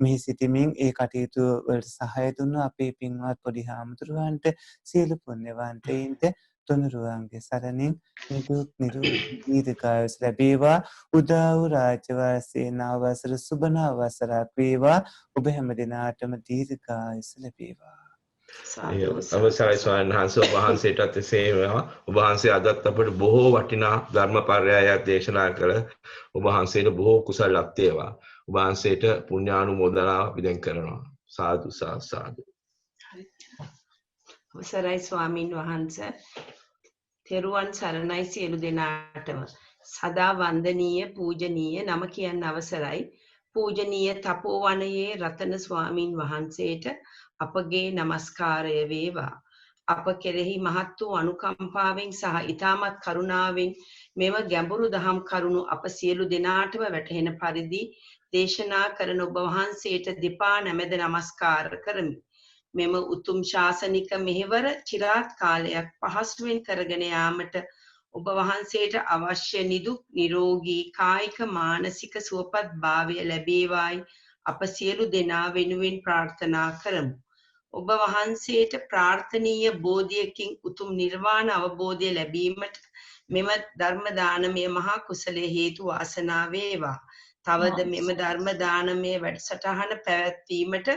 Speaker 2: මෙහි සිටමින් ඒ කටයුතු වලට සහාය දුන්න අපේ පින්වත් පොඩි හාමුදුරුවන්ට, සියලු පුණ්‍යවන්තයින්ට තුනුරුවන්ගේ සරණින් නිදුක් නිරෝගී දීර්ඝායුෂ ලැබේවා. උදා වූ රාජ්‍යවාසී නවවසර සුබ නවවසරක් වේවා. ඔබ හැම දිනාටම දීර්ඝායුෂ ලැබේවා.
Speaker 1: අවසරයි ස්වාමීන් වහන්සේ, ඔබ වහන්සේටත් එසේම. ඔබ වහන්සේ අදත් අපට බොහෝ වටිනා ධර්ම පර්යායක් දේශනා කළ ඔබ වහන්සේට බොහෝ කුසල ලක් වේවා. ඔබ වහන්සේට පුණ්‍යානුමෝදනාව අපි දැන් කරනවා. සාදු සාදු.
Speaker 5: අවසරයි ස්වාමින් වහන්සේ. තෙරුවන් සරණයි සියලු දෙනාටම. සදා වන්දනීය පූජනීය නම කියන්න අවසරයි. පූජනීය තපෝවනයේ රතන ස්වාමින් වහන්සේට අපගේ নমස්කාරය වේවා. අප කෙරෙහි මහත් වූ අනුකම්පාවෙන් සහ ඊටමත් කරුණාවෙන් මෙම ගැඹුරු දහම් කරුණු අප සියලු දෙනාටම වැටහෙන පරිදි දේශනා කරන ඔබ වහන්සේට දෙපා නැමෙද নমස්කාර කරමි. මෙම උතුම් ශාසනික මෙහෙවර চিරාත් කාලයක් පහසුවෙන් කරගෙන යාමට ඔබ වහන්සේට අවශ්‍ය නිදුක් නිරෝගී කායික මානසික සුවපත් භාවය ලැබේවායි අප සියලු දෙනා වෙනුවෙන් ප්‍රාර්ථනා කරමු. ඔබ වහන්සේට ප්‍රාර්ථනීය බෝධියකින් උතුම් නිර්වාණ අවබෝධය ලැබීමට මෙම ධර්ම දානමය මහා කුසලයේ හේතු වාසනා වේවා. තවද මෙම ධර්ම දානමය වැඩසටහන පැවැත්වීමට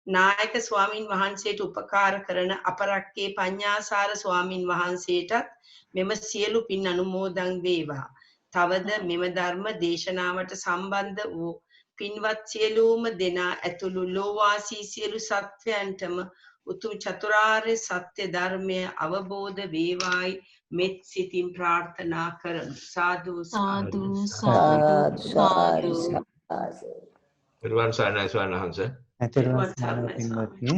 Speaker 5: නායක ස්වාමින් වහන්සේට උපකාර කරන අපරක්කේ පඤ්ඤාසාර ස්වාමින් වහන්සේටත් මෙම සියලු පින් අනුමෝදන් වේවා. තවද මෙම ධර්ම දේශනාවට සම්බන්ධ වූ පින්වත් සියලුම දෙනා ඇතුළු ලෝවාසී සියලු සත්වයන්ටම උතුම් චතුරාර්ය සත්‍ය ධර්මය අවබෝධ වේවායි මෙත් සිතින් ප්‍රාර්ථනා කරමු. සාදු
Speaker 3: සාදු සාදු.
Speaker 1: පෙරවන් සරණයි ස්වාමීන් වහන්සේ.
Speaker 2: ඇතරුවන් සරණයි පින්වත්නි.